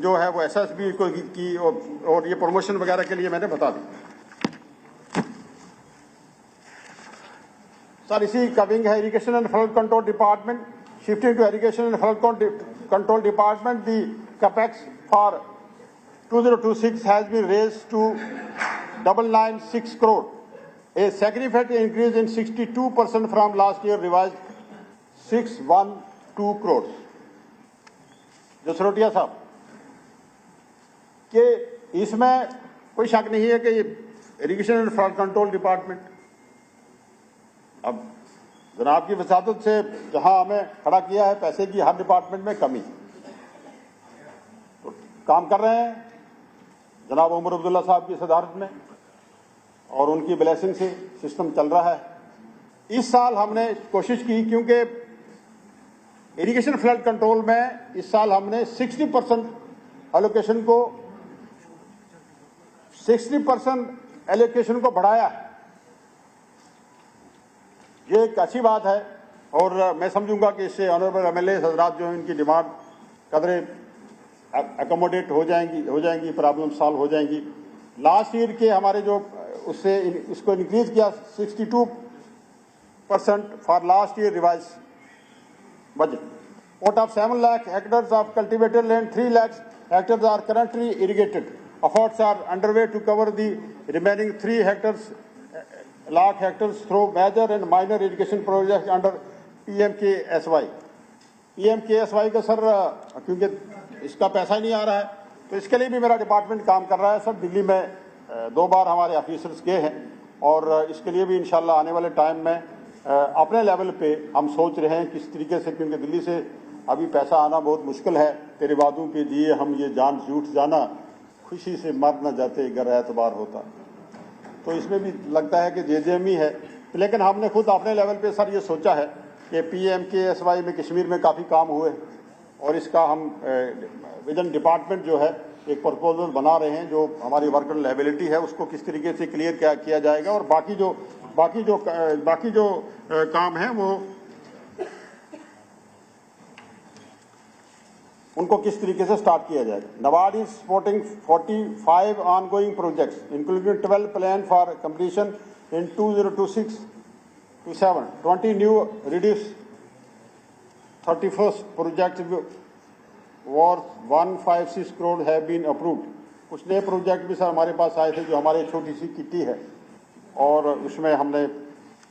जो है वो SSB को की और ये प्रमोशन वगैरह के लिए मैंने बता दी। सर इसी का विंग है irrigation and flood control department, shifting to irrigation and flood control department. The capex for 2026 has been raised to 996 crore, a significant increase in 62% from last year revised 612 crores। जो सरोटिया साहब कि इसमें कोई शक नहीं है कि ये irrigation and flood control department अब जनाब की वसादत से जहां हमें खड़ा किया है पैसे की हर डिपार्टमेंट में कमी तो काम कर रहे हैं जनाब उमर अब्दुल्ला साहब की सदारत में और उनकी ब्लेसिंग से सिस्टम चल रहा है। इस साल हमने कोशिश की क्योंकि इरिगेशन फ्लड कंट्रोल में इस साल हमने 60% एलोकेशन को बढ़ाया है। ये एक अच्छी बात है और मैं समझूंगा कि इससे ऑनरेबल एमएलए हजरात जो इनकी डिमांड कदरे अकोमोडेट हो जाएंगी, प्रॉब्लम सॉल्व हो जाएंगी। लास्ट ईयर के हमारे जो उससे इसको इंक्रीज किया 62% for last year revise budget. Out of 7 lakh hectares of cultivated land, 3 lakh hectares are currently irrigated. Efforts are underway to cover the remaining 3 lakh hectares through major and minor irrigation projects under PMKSY। PMKSY का sir क्योंकि इसका पैसा नहीं आ रहा है तो इसके लिए भी मेरा डिपार्टमेंट काम कर रहा है। सर दिल्ली में 2 बार हमारे ऑफिसर्स गए हैं और इसके लिए भी इंशाल्लाह आने वाले टाइम में अपने लेवल पे हम सोच रहे हैं किस तरीके से, क्योंकि दिल्ली से अभी पैसा आना बहुत मुश्किल है। तेरे वादों के दिए हम ये जान झूठ जाना, खुशी से मर न जाते अगर एतबार होता। तो इसमें भी लगता है कि जेजेएम ही है, लेकिन हमने खुद अपने लेवल पे सर ये सोचा है कि PMKSY में कश्मीर में काफ़ी काम हुए और इसका हम विजन डिपार्टमेंट जो है एक प्रपोजल बना रहे हैं जो हमारी वर्कर लायबिलिटी है उसको किस तरीके से क्लियर किया जाएगा और बाकी जो काम है वो उनको किस तरीके से स्टार्ट किया जाएगा। NABARD is supporting 45 ongoing projects including 12 plan for completion in 2026-27, 20 new reduced 31st projects worth 156 crore have been approved। कुछ नए प्रोजेक्ट भी सर हमारे पास आए थे जो हमारे छोटी सी किट्टी है और उसमें हमने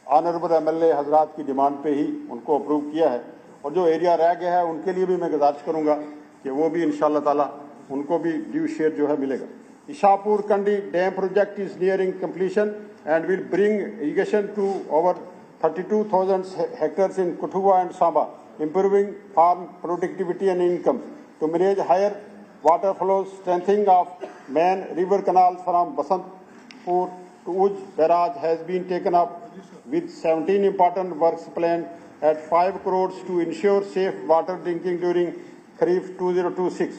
ऑनरेबल एमएलए हजरात की डिमांड पे ही उनको अप्रूव किया है और जो एरिया रह गया है उनके लिए भी मैं गुजारिश करूंगा कि वो भी इंशाअल्लाह ताला उनको भी ड्यू शेयर जो है मिलेगा। Ishapur Kandi Dam project is nearing completion and will bring irrigation to over 32,000 hectares in Kuthua and Samba, improving farm productivity and income. To manage higher water flows, strengthening of main river canals from Basantpur to Uj barrage has been taken up with 17 important works planned at 5 crores to ensure safe water drinking during Kharif 2026.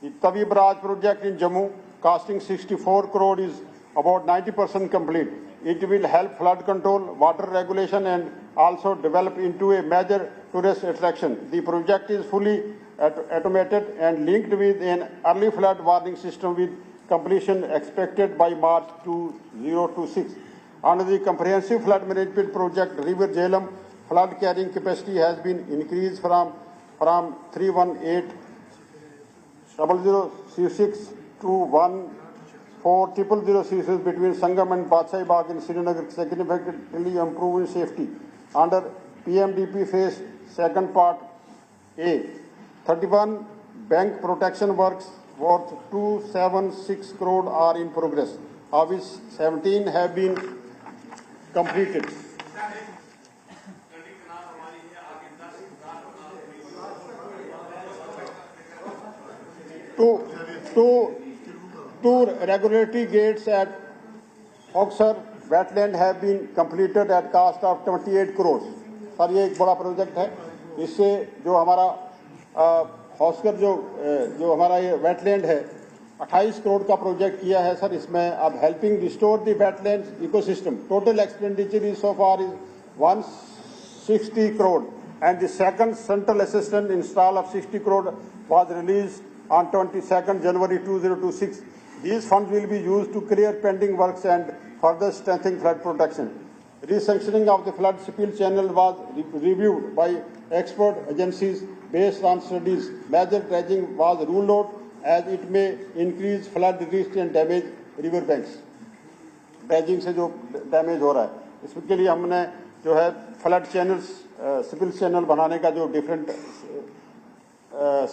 The Tavi Barrage project in Jammu, costing 64 crore, is about 90% complete. It will help flood control, water regulation and also develop into a major tourist attraction. The project is fully automated and linked with an early flood warning system with completion expected by March 2026. Under the comprehensive flood management project, River Jhelum flood carrying capacity has been increased from 318,000 0006 to 14,000 between Sangam and Badshai Bagh in Srinagar, significantly improving safety. Under PMDP phase second part A, 31 bank protection works worth 276 crore are in progress, of which 17 have been completed. Two regulatory gates at Hoxar wetland have been completed at cost of 28 crores. Sir ये एक बड़ा project है. इससे जो हमारा हॉस्कर जो हमारा ये वेटलैंड है 28 करोड़ का प्रोजेक्ट किया है सर. इसमें अब helping restore the wetland ecosystem. Total expenditure is so far is 160 crore and the second central assistance install of 60 crore was released on 22nd January 2026. These funds will be used to clear pending works and further strengthen flood protection. Resanctioning of the flood spill channel was reviewed by expert agencies based on studies. Major dredging was ruled out as it may increase flood risk and damage river banks. Dredging से जो damage हो रहा है, इसके लिए हमने जो है फ्लड चैनल्स स्पिल चैनल बनाने का जो डिफरेंट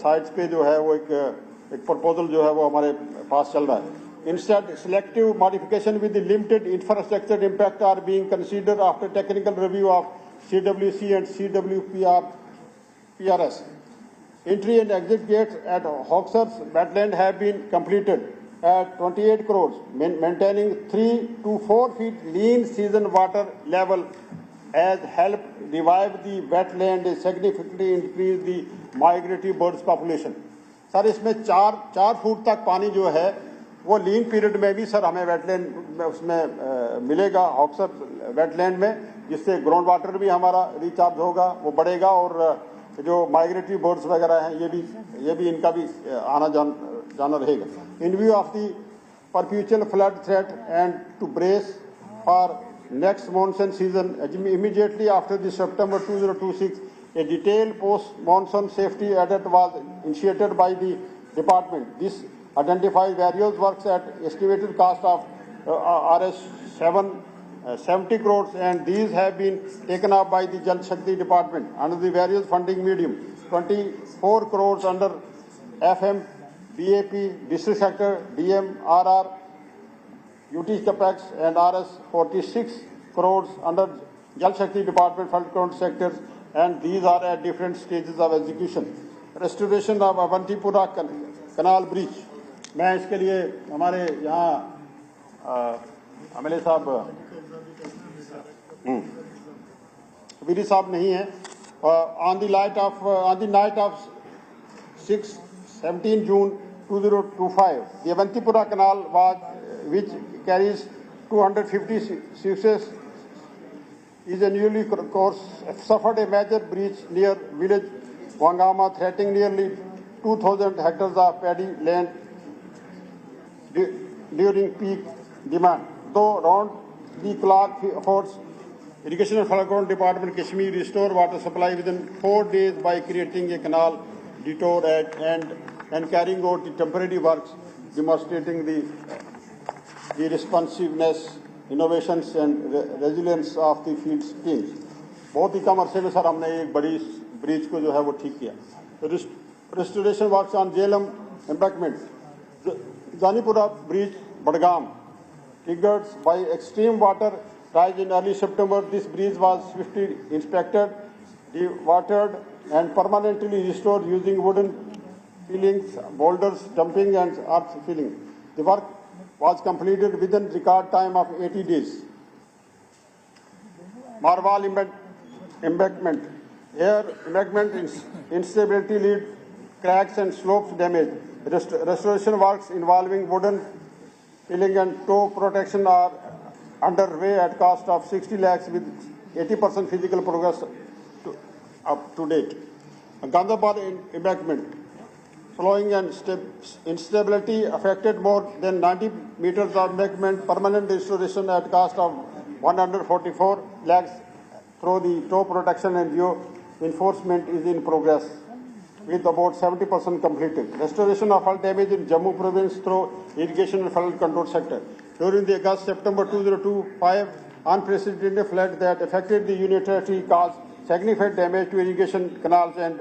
साइट्स पे जो है वो एक प्रपोजल जो है वो हमारे पास चल रहा है. Instead, selective modification with the limited infrastructure impact are being considered after technical review of CWC and PRS. Entry and exit gates at Hoxar's wetland have been completed at 28 crores, maintaining 3 to 4 feet lean season water level has helped revive the wetland and significantly increase the migratory birds population. Sir इसमें 4 foot तक पानी जो है वो लीन period में भी sir हमें wetland में उसमें मिलेगा हॉक्सर वेटलैंड में, जिससे ग्राउंड वाटर भी हमारा रिचार्ज होगा, वो बढ़ेगा और जो माइग्रेटरी बर्ड्स वगैरह हैं ये भी इनका भी आना जाना रहेगा. In view of the perpetual flood threat and to brace for next monsoon season, immediately after the September 2026, a detailed post-monsoon safety audit was initiated by the department. This identifies various works at estimated cost of Rs 70 crores, and these have been taken up by the Jal Shakti department under the various funding medium. 24 crores under FM, BAP, district sector, DM, RR, UT capex and Rs 46 crores under Jal Shakti department fund count sectors, and these are at different stages of execution. Restoration of Avantipura canal breach. मैं इसके लिए हमारे यहाँ MLA साहब वीरी साहब नहीं है. On the night of 17 June 2025, the Avantipura canal which carries 250 sluices is annually course suffered a major breach near village Wangama, threatening nearly 2,000 hectares of paddy land during peak demand. Though round the clock efforts, Irrigation and Flood Department Kashmir restore water supply within 4 days by creating a canal detour and carrying out the temporary works, demonstrating the responsiveness, innovations and resilience of the field teams. बहुत ही कम अरसे में sir हमने एक बड़ी bridge को जो है वो ठीक किया. Restoration works on Jhelum embankment. Janipura Bridge, Badgam, triggered by extreme water rise in early September. This bridge was swiftly inspected, dewatered, and permanently restored using wooden fillings, boulders, dumping, and earth filling. The work was completed within record time of 80 days. Marwal embankment. Here, embankment instability lead cracks and slopes damage. Restoration works involving wooden filling and toe protection are underway at cost of 60 lakhs with 80% physical progress up to date. Gandapal embankment. Flowing and instability affected more than 90 meters of embankment. Permanent restoration at cost of 144 lakhs through the toe protection and geo enforcement is in progress, with about 70% completed. Restoration of flood damage in Jammu province through irrigation and flood control sector. During the August-September 2025 unprecedented flood that affected the Union Territory caused significant damage to irrigation canals and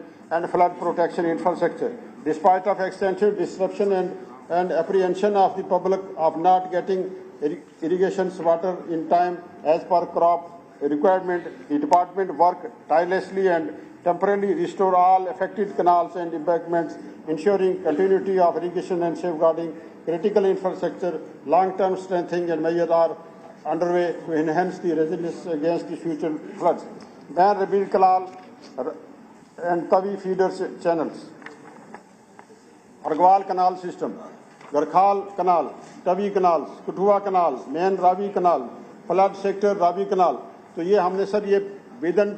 flood protection infrastructure. Despite of extensive disruption and apprehension of the public of not getting irrigation water in time as per crop requirement, the department worked tirelessly and temporarily restore all affected canals and embankments, ensuring continuity of irrigation and safeguarding critical infrastructure. Long-term strengthening and measures are underway to enhance the resilience against the future floods. Man rebuild canal and Tavi feeder channels. Argwal canal system, Garkhal canal, Tavi canals, Kutua canal, main Ravi canal, flood sector Ravi canal. तो ये हमने sir ये within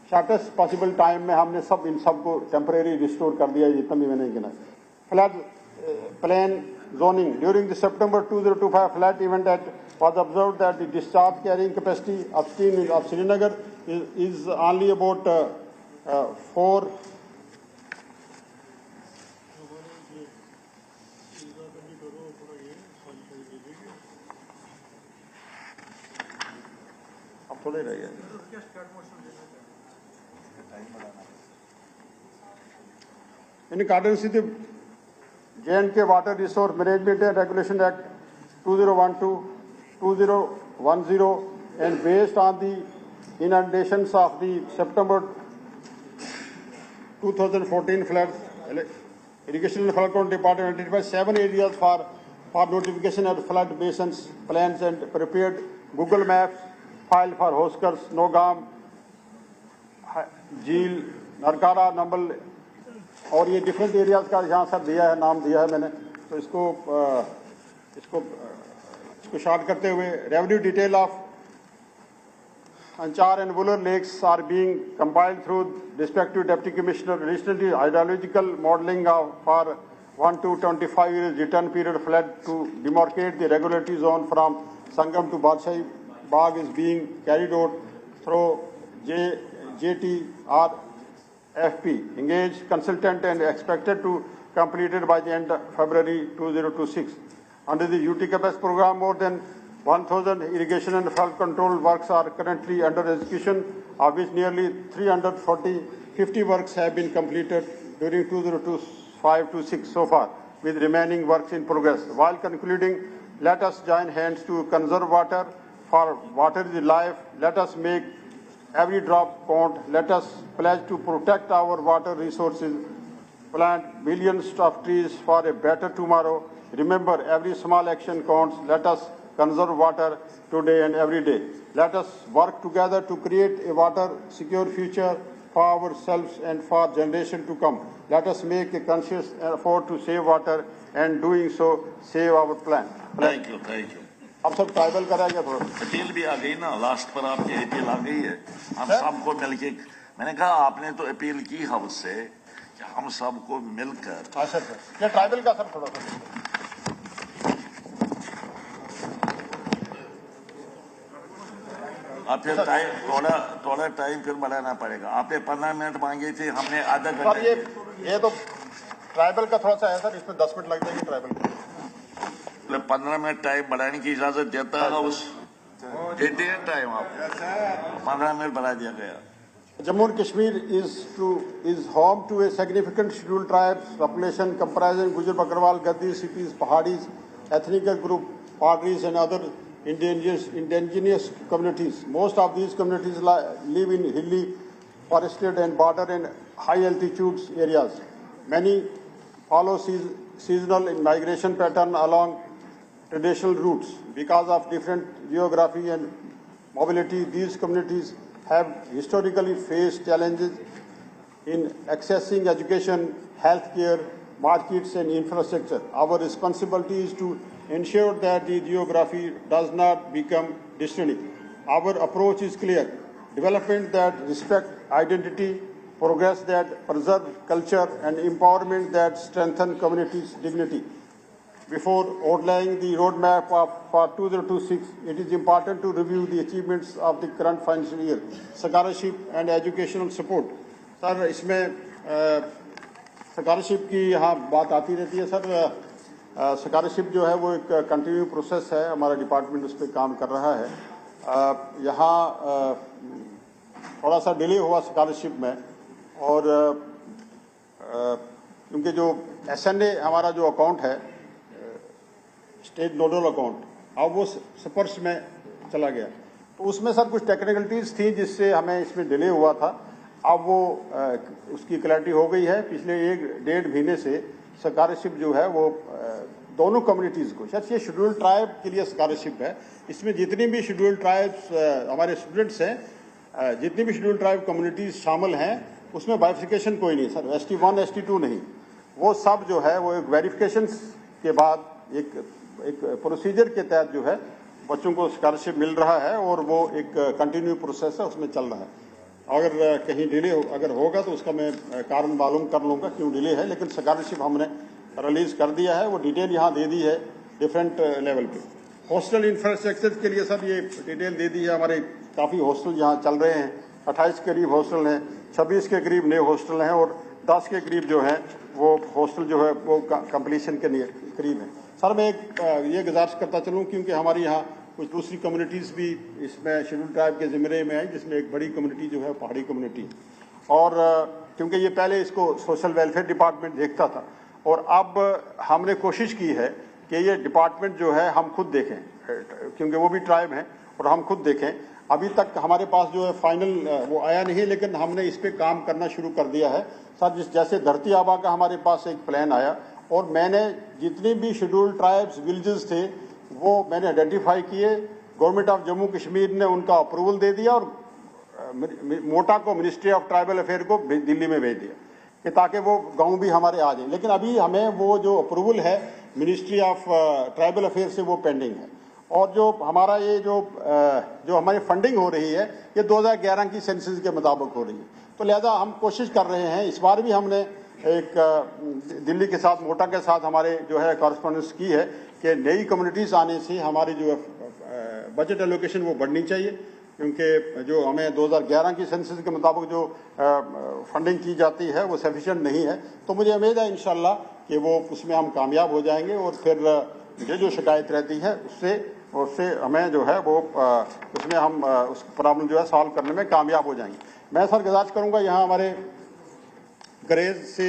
shortest possible time में हमने सब इन सब को temporary restore कर दिया जितना भी मैंने गिना. Flood plan zoning during the September 2025 flood event that was observed that the discharge carrying capacity upstream of Srinagar is only about 4. थोड़े रह गए. In accordance with the J&K Water Resource Management and Regulation Act 2012-2010 and based on the inundations of the September 2014 floods, Irrigation and Flood Control Department identified 7 areas for notification of flood basins plans and prepared Google Maps file for Hoskers, Nogam, Jeel, Narkara, Nambal और ये different areas का यहाँ sir दिया है, नाम दिया है मैंने. तो इसको शॉर्ट करते हुए revenue detail of Anchar and Wooler lakes are being compiled through respective deputy commissioner. Recently, hydrological modeling for 1 to 25 years return period flood to demarcate the regulatory zone from Sangam to Badshai Bagh is being carried out through JTRFP, engaged consultant and expected to completed by the end of February 2026. Under the UTKPS program, more than 1,000 irrigation and flood control works are currently under execution, of which nearly 350 works have been completed during 2025-26 so far, with remaining works in progress. While concluding, let us join hands to conserve water, for water is life. Let us make every drop count. Let us pledge to protect our water resources, plant billions of trees for a better tomorrow. Remember, every small action counts. Let us conserve water today and every day. Let us work together to create a water secure future for ourselves and for generation to come. Let us make a conscious effort to save water, and doing so save our planet. Thank you, thank you. अब सब tribal कराएंगे थोड़ा. Appeal भी आ गई ना, last पर आपकी appeal आ गई है. हम सबको मिलके, मैंने कहा आपने तो अपील की हाउस से कि हम सबको मिलकर. हाँ सर, ये ट्राइबल का सर थोड़ा सा. आप फिर टाइम थोड़ा टाइम फिर बढ़ाना पड़ेगा. आपने 15 मिनट मांगे थे, हमने आधा सर घंटे. ये तो ट्राइबल का थोड़ा सा है सर, इसमें 10 मिनट लग जाएंगे ट्राइबल को. 15 मिनट टाइम बढ़ाने की इजाजत देता है हाउस. देते हैं टाइम आपको. 15 मिनट बढ़ा दिया गया. Jammu and Kashmir is home to a significant scheduled tribes population comprising Gujar Bakarwal, Gaddi, Sipis, Pahadis, ethnic group, Padris and other indigenous communities. Most of these communities live in hilly, forested and border and high altitudes areas. Many follow seasonal migration pattern along traditional routes. Because of different geography and mobility, these communities have historically faced challenges in accessing education, healthcare, markets and infrastructure. Our responsibility is to ensure that the geography does not become destiny. Our approach is clear: development that respect identity, progress that preserve culture and empowerment that strengthen communities' dignity. Before outlining the roadmap for 2026, it is important to review the achievements of the current financial year. Scholarship and educational support. Sir इसमें scholarship की यहाँ बात आती रहती है sir. Scholarship जो है वो एक कंटिन्यू प्रोसेस है, हमारा डिपार्टमेंट उस पर काम कर रहा है। यहाँ थोड़ा सा डिले हुआ स्कॉलरशिप में, और क्योंकि जो SNA हमारा जो अकाउंट है, स्टेट नोडल अकाउंट, अब वो स्पर्श में चला गया, तो उसमें सर कुछ टेक्निकलिटीज थी जिससे हमें इसमें डिले हुआ था। अब वो उसकी क्लैरिटी हो गई है। पिछले 1-1.5 महीने से स्कॉलरशिप जो है वो दोनों कम्युनिटीज़ को, शायद ये शेड्यूल्ड ट्राइब के लिए स्कॉलरशिप है। इसमें जितनी भी शेड्यूल्ड ट्राइब्स हमारे स्टूडेंट्स हैं, जितनी भी शेड्यूल्ड ट्राइब कम्युनिटीज़ शामिल हैं, उसमें बाइफिकेशन कोई नहीं सर, ST1 ST2 नहीं, वो सब जो है वो एक वेरिफिकेशन के बाद एक प्रोसीजर के तहत जो है बच्चों को स्कॉलरशिप मिल रहा है, और वो एक कंटिन्यू प्रोसेस है, उसमें चल रहा है। अगर कहीं डिले अगर होगा तो उसका मैं कारण मालूम कर लूँगा क्यों डिले है, लेकिन स्कॉलरशिप हमने रिलीज़ कर दिया है, वो डिटेल यहाँ दे दी है डिफरेंट लेवल पे। हॉस्टल इंफ्रास्ट्रक्चर के लिए सर ये डिटेल दे दी है। हमारे काफ़ी हॉस्टल यहाँ चल रहे हैं, 28 के करीब हॉस्टल हैं, 26 के करीब नए हॉस्टल हैं, और 10 के करीब जो है वो हॉस्टल जो है वो कंप्लीशन के करीब है। सर मैं ये गुजारिश करता चलूँ, क्योंकि हमारी यहाँ कुछ दूसरी कम्युनिटीज़ भी इसमें शेड्यूल्ड ट्राइब के ज़िम्मे में आई, जिसमें एक बड़ी कम्युनिटी जो है पहाड़ी कम्युनिटी, और क्योंकि ये पहले इसको सोशल वेलफेयर डिपार्टमेंट देखता था, और अब हमने कोशिश की है कि ये डिपार्टमेंट जो है हम खुद देखें, क्योंकि वो भी ट्राइब हैं, और हम खुद देखें। अभी तक हमारे पास जो है फाइनल वो आया नहीं, लेकिन हमने इस पर काम करना शुरू कर दिया है सर। जैसे धरती आबा का हमारे पास एक प्लान आया, और मैंने जितने भी शेड्यूल्ड ट्राइब्स विलेजेस थे वो मैंने आइडेंटिफाई किए, गवर्नमेंट ऑफ जम्मू कश्मीर ने उनका अप्रूवल दे दिया, और मोटा को मिनिस्ट्री ऑफ ट्राइबल अफेयर को दिल्ली में भेज दिया कि ताकि वो गांव भी हमारे आ जाए। लेकिन अभी हमें वो जो अप्रूवल है मिनिस्ट्री ऑफ ट्राइबल अफेयर से वो पेंडिंग है, और जो हमारा ये जो हमारी फंडिंग हो रही है ये 2011 की सेंसस के मुताबिक हो रही है। तो लिहाजा हम कोशिश कर रहे हैं, इस बार भी हमने एक दिल्ली के साथ मोटा के साथ हमारे जो है कॉरेस्पॉन्डेंस की है कि नई कम्युनिटीज़ आने से हमारी जो बजट एलोकेशन वो बढ़नी चाहिए, क्योंकि जो हमें 2011 की सेंसस के मुताबिक जो फंडिंग की जाती है वो सफिशिएंट नहीं है। तो मुझे उम्मीद है इंशाल्लाह कि वो उसमें हम कामयाब हो जाएंगे, और फिर जो शिकायत रहती है उससे हमें जो है वो उसमें हम उस प्रॉब्लम जो है सॉल्व करने में कामयाब हो जाएंगे। मैं सर गुजारिश करूँगा, यहाँ हमारे गरेज से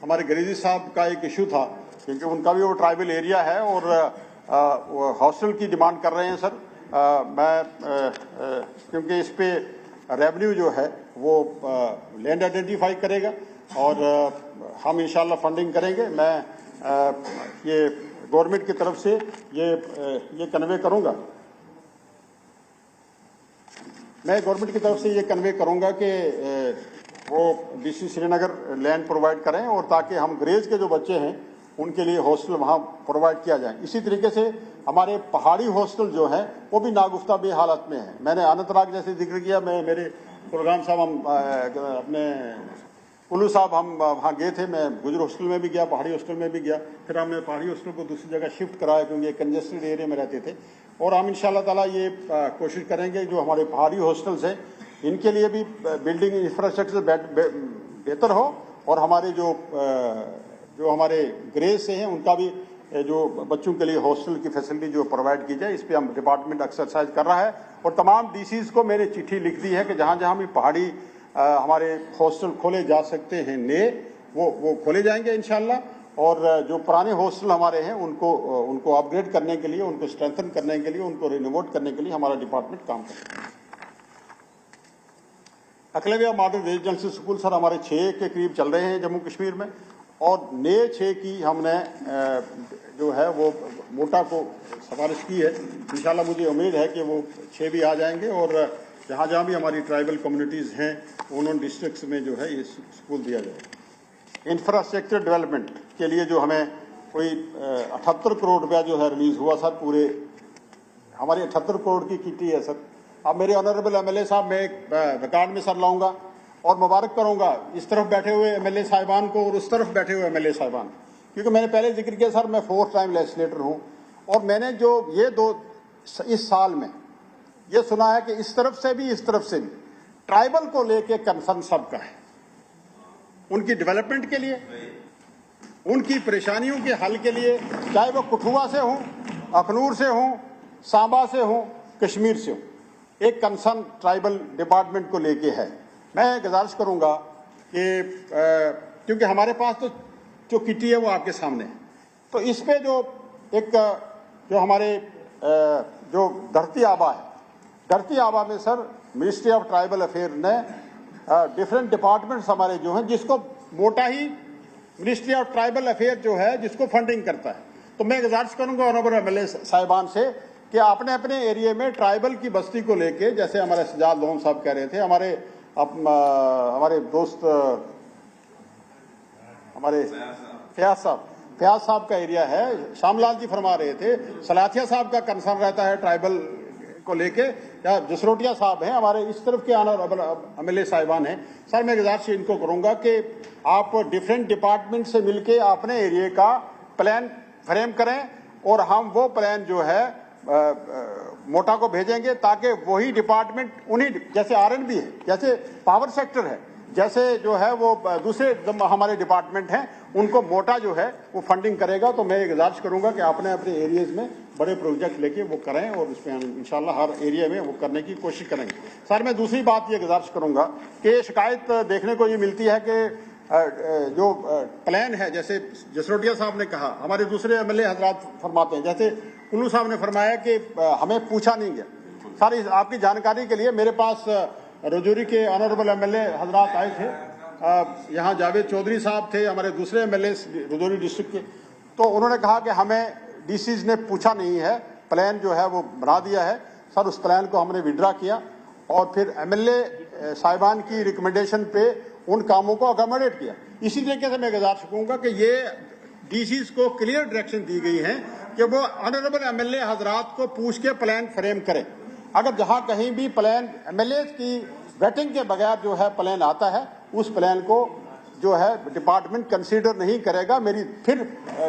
हमारे गरेजी साहब का एक इशू था, क्योंकि उनका भी वो ट्राइबल एरिया है, और हॉस्टल की डिमांड कर रहे हैं सर। क्योंकि इस पे रेवेन्यू जो है वो लैंड आइडेंटिफाई करेगा, और हम इंशाल्लाह फंडिंग करेंगे। मैं ये गवर्नमेंट की तरफ से ये कन्वे करूंगा, मैं गवर्नमेंट की तरफ से ये कन्वे करूंगा कि वो DC श्रीनगर लैंड प्रोवाइड करें, और ताकि हम ग्रेज के जो बच्चे हैं उनके लिए हॉस्टल वहाँ प्रोवाइड किया जाए। इसी तरीके से हमारे पहाड़ी हॉस्टल जो है वो भी नागुफ्ता बे हालत में है। मैंने अनंतनाग जैसे जिक्र किया, मैं मेरे प्रोग्राम साहब हम अपने कुल्लू साहब हम वहाँ गए थे, मैं गुजर हॉस्टल में भी गया, पहाड़ी हॉस्टल में भी गया, फिर हमने पहाड़ी हॉस्टल को दूसरी जगह शिफ्ट कराया क्योंकि कंजेस्टेड एरिया में रहते थे। और हम इंशाल्लाह ताला ये कोशिश करेंगे जो हमारे पहाड़ी हॉस्टल्स हैं इनके लिए भी बिल्डिंग इंफ्रास्ट्रक्चर बेहतर हो, और हमारे जो हमारे ग्रेज से हैं उनका भी जो बच्चों के लिए हॉस्टल की फैसिलिटी जो प्रोवाइड की जाए, इस पे हम डिपार्टमेंट एक्सरसाइज कर रहा है। और तमाम DCs को मैंने चिट्ठी लिख दी है कि जहाँ जहाँ भी पहाड़ी हमारे हॉस्टल खोले जा सकते हैं नए, वो खोले जाएंगे इंशाल्लाह। और जो पुराने हॉस्टल हमारे हैं उनको अपग्रेड करने के लिए, उनको स्ट्रेंथन करने के लिए, उनको रिनोवेट करने के लिए हमारा डिपार्टमेंट काम करेगा। Eklavya model residential school sir हमारे 6 के करीब चल रहे हैं जम्मू कश्मीर में, और नए 6 की हमने जो है वो मोटा को सिफारिश की है। इंशाल्लाह मुझे उम्मीद है कि वो 6 भी आ जाएंगे, और जहाँ जहाँ भी हमारी ट्राइबल कम्युनिटीज़ हैं उन डिस्ट्रिक्ट्स में जो है ये स्कूल दिया जाएगा। इंफ्रास्ट्रक्चर डेवलपमेंट के लिए जो हमें कोई 78 करोड़ रुपया जो है रिलीज़ हुआ सर, पूरे हमारी 78 करोड़ की किटी है सर। अब मेरे ऑनरेबल एमएलए साहब मैं एक रिकॉर्ड में सर लाऊंगा और मुबारक करूंगा इस तरफ बैठे हुए एमएलए साहिबान को और उस तरफ बैठे हुए एमएलए साहिबान, क्योंकि मैंने पहले जिक्र किया सर मैं 4th टाइम लेजिस्लेटर हूं, और मैंने जो ये इस साल में ये सुना है कि इस तरफ से भी इस तरफ से भी ट्राइबल को लेके कंसर्न सबका है, उनकी डेवलपमेंट के लिए, उनकी परेशानियों के हल के लिए, चाहे वो कठुआ से हों, अखनूर से हों, सांबा से हों, कश्मीर से हों, एक कंसर्न ट्राइबल डिपार्टमेंट को लेके है। मैं गुजारिश करूंगा कि क्योंकि हमारे पास तो जो किटी है वो आपके सामने है, तो इस पे जो हमारे जो धरती आबा है, धरती आबा में sir ministry of tribal affair ने डिफरेंट डिपार्टमेंट्स हमारे जो हैं, जिसको मोटा ही मिनिस्ट्री ऑफ ट्राइबल अफेयर जो है जिसको फंडिंग करता है, तो मैं गुजारिश करूंगा ऑनरेबल एमएलए साहिबान से कि आपने अपने एरिया में ट्राइबल की बस्ती को लेके, जैसे हमारे सजाद लोन साहब कह रहे थे, हमारे दोस्त हमारे फयाज साहब का एरिया है, श्यामलाल जी फरमा रहे थे, सलाथिया साहब का कंसर्न रहता है ट्राइबल को लेके, या जसरोटिया साहब हैं हमारे इस तरफ के ऑनरेबल एमएलए साहिबान हैं। सर मैं गुजारिश इनको करूंगा कि आप डिफरेंट डिपार्टमेंट से मिलके अपने एरिया का प्लान फ्रेम करें, और हम वो प्लान जो है मोटा को भेजेंगे, ताकि वही डिपार्टमेंट उन्हीं, जैसे आरएनबी है, जैसे पावर सेक्टर है, जैसे जो है वो दूसरे हमारे डिपार्टमेंट हैं, उनको मोटा जो है वो फंडिंग करेगा। तो मैं गुजारिश करूंगा कि आपने अपने एरियाज में बड़े प्रोजेक्ट लेके वो करें, और उसमें इंशाल्लाह हर एरिया में वो करने की कोशिश करेंगे। सर मैं दूसरी बात ये गुजारिश करूंगा कि शिकायत देखने को ये मिलती है कि जो प्लान है, जैसे जसरोटिया साहब ने कहा, हमारे दूसरे एमएलए हजरात फरमाते हैं, जैसे कुल्लू साहब ने फरमाया कि हमें पूछा नहीं गया। सारी आपकी जानकारी के लिए मेरे पास रजौरी के ऑनरेबल एमएलए हजरात आए थे, यहाँ जावेद चौधरी साहब थे, हमारे दूसरे एमएलए रजौरी डिस्ट्रिक्ट के, तो उन्होंने कहा कि हमें डीसीज ने पूछा नहीं है, प्लान जो है वो बना दिया है। सर उस प्लान को हमने विड्रा किया, और फिर एमएलए साहिबान की रिकमेंडेशन पे उन कामों को अकोमोडेट किया। इसी तरीके से मैं गुजारिश करूंगा कि ये डीसीज को क्लियर डायरेक्शन दी गई है कि वो ऑनरेबल एमएलए हजरात को पूछ के प्लान फ्रेम करें। अगर जहां कहीं भी प्लान एमएलए की वेटिंग के बगैर जो है प्लान आता है, उस प्लान को जो है डिपार्टमेंट कंसीडर नहीं करेगा। मेरी फिर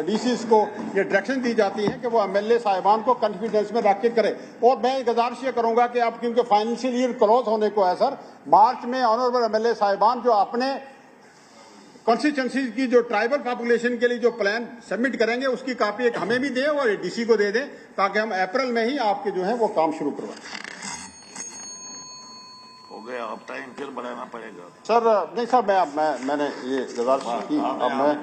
डीसीज को ये डायरेक्शन दी जाती है कि वो एमएलए साहिबान को कॉन्फिडेंस में रख के करे। और मैं गुजारिश ये करूंगा कि अब क्योंकि फाइनेंशियल ईयर क्लोज होने को है सर, मार्च में ऑनरेबल एमएलए साहिबान जो अपने कॉन्स्टिट्यूंसी की जो ट्राइबल पॉपुलेशन के लिए जो प्लान सबमिट करेंगे, उसकी कॉपी एक हमें भी दें और डीसी को दे दें, ताकि हम अप्रैल में ही आपके जो है वो काम शुरू करवाएं। हो गया, अब टाइम फिर बढ़ाना पड़ेगा सर। नहीं सर, मैंने ये गुजारिश की, अब मैं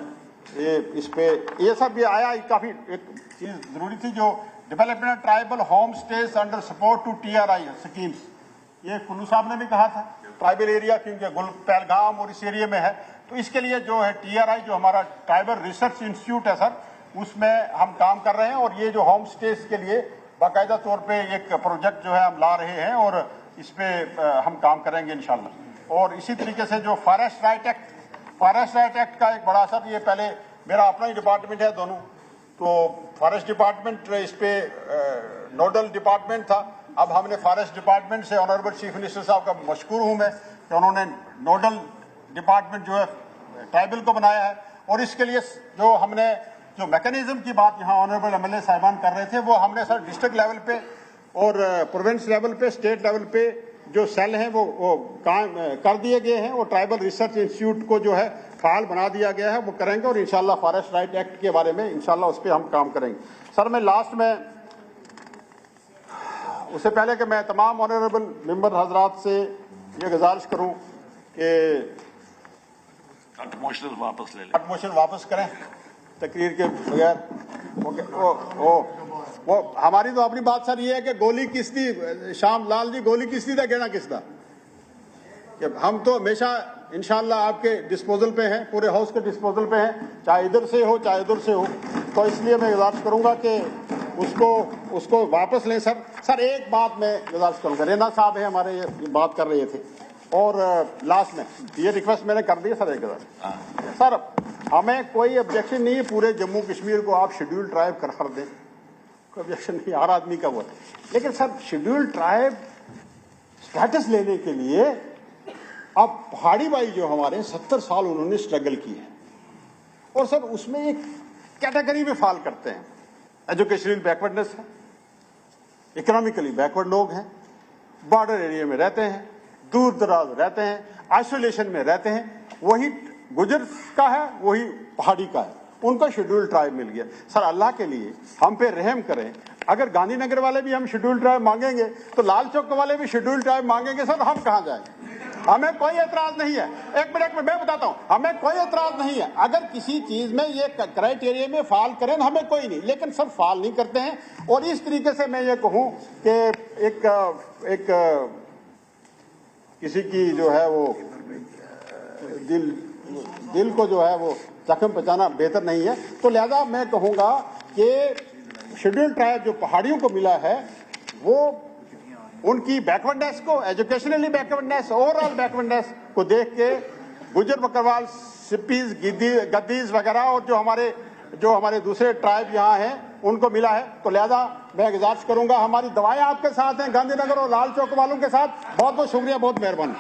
ये इस पे ये सब ये आया, काफी एक चीज जरूरी थी, जो development tribal home stage under support to TRI schemes, ये कुल्लू साहब ने भी कहा था, ट्राइबल एरिया क्योंकि पहलगाम और इस एरिया में है, तो इसके लिए जो है टीआरआई जो हमारा ट्राइबल रिसर्च इंस्टीट्यूट है सर, उसमें हम काम कर रहे हैं। और ये जो होम स्टेज के लिए बाकायदा तौर पे एक प्रोजेक्ट जो है हम ला रहे हैं, और इस पे हम काम करेंगे इंशाल्लाह। और इसी तरीके से जो फॉरेस्ट राइट एक्ट का एक बड़ा असर, ये पहले मेरा अपना ही डिपार्टमेंट है दोनों, तो फॉरेस्ट डिपार्टमेंट इस पे नोडल डिपार्टमेंट था। अब हमने फॉरेस्ट डिपार्टमेंट से ऑनरेबल चीफ मिनिस्टर साहब का मशकूर हूं मैं कि उन्होंने नोडल डिपार्टमेंट जो है ट्राइबल को बनाया है। और इसके लिए जो हमने जो मैकेनिज्म की बात यहाँ ऑनरेबल एमएलए साहिबान कर रहे थे, वो हमने सर डिस्ट्रिक्ट लेवल पे और प्रोविंस लेवल पे, स्टेट लेवल पे जो सेल हैं वो काम कर दिए गए हैं, और ट्राइबल रिसर्च इंस्टीट्यूट को जो है फाल बना दिया गया है, वो करेंगे। और इंशाल्लाह फॉरेस्ट राइट एक्ट के बारे में इंशाल्लाह उस पर हम काम करेंगे। सर मैं लास्ट में, उससे पहले कि मैं तमाम ऑनरेबल मेंबर हजरात से ये गुजारिश करूं कि मोशन वापस ले लें। मोशन वापस करें तकरीर के बगैर। वो हमारी तो अपनी बात सर ये है कि गोली किस दी, शाम लाल जी गोली किस दी था, कहना किस था, कि हम तो हमेशा इंशाल्लाह आपके डिस्पोजल पे हैं, पूरे हाउस के डिस्पोजल पे हैं, चाहे इधर से हो चाहे उधर से हो। तो इसलिए मैं गुजारिश करूंगा कि उसको वापस लें। सर एक बात मैं गुजारिश करूंगा, रेना साहब है हमारे, ये बात कर रहे थे, और लास्ट में ये रिक्वेस्ट मैंने कर दी सर, एक सर हमें कोई ऑब्जेक्शन नहीं है पूरे जम्मू कश्मीर को आप शेड्यूल ट्राइब कर दें, कोई ऑब्जेक्शन नहीं, हर आदमी का वो है। लेकिन सर शेड्यूल ट्राइब स्टेटस लेने के लिए अब पहाड़ी भाई जो हमारे 70 साल उन्होंने स्ट्रगल की है, और सर उसमें एक कैटेगरी में फॉल करते हैं, एजुकेशनल बैकवर्डनेस है, इकोनॉमिकली बैकवर्ड लोग हैं, बॉर्डर एरिया में रहते हैं, दूर दराज रहते हैं, आइसोलेशन में रहते हैं, वही गुजर का है वही पहाड़ी का है, उनको शेड्यूल ट्राइब मिल गया। सर अल्लाह के लिए हम पे रहम करें, अगर गांधीनगर वाले भी हम शेड्यूल ट्राइब मांगेंगे तो लाल चौक वाले भी शेड्यूल ट्राइब मांगेंगे, सर हम कहां जाएंगे? हमें कोई एतराज नहीं है, एक मिनट में मैं बताता हूं, हमें कोई एतराज नहीं है अगर किसी चीज में ये क्राइटेरिया में फॉल करें, हमें कोई नहीं, लेकिन सर फॉल नहीं करते हैं। और इस तरीके से मैं ये कहूं कि एक किसी की जो है वो दिल को जो है वो जख्म पहुंचाना बेहतर नहीं है। तो लिहाजा मैं कहूंगा कि शेड्यूल ट्राइब जो पहाड़ियों को मिला है वो उनकी बैकवर्डनेस को, एजुकेशनली बैकवर्डनेस, ओवरऑल बैकवर्डनेस को देख के गुजर बकरवाल, सिप्पीज, गद्दीज वगैरह और जो हमारे दूसरे ट्राइब यहाँ हैं उनको मिला है। तो लिहाजा मैं गुजारिश करूंगा, हमारी दवाएं आपके साथ हैं गांधीनगर और लाल चौक वालों के साथ। बहुत बहुत शुक्रिया, बहुत मेहरबानी।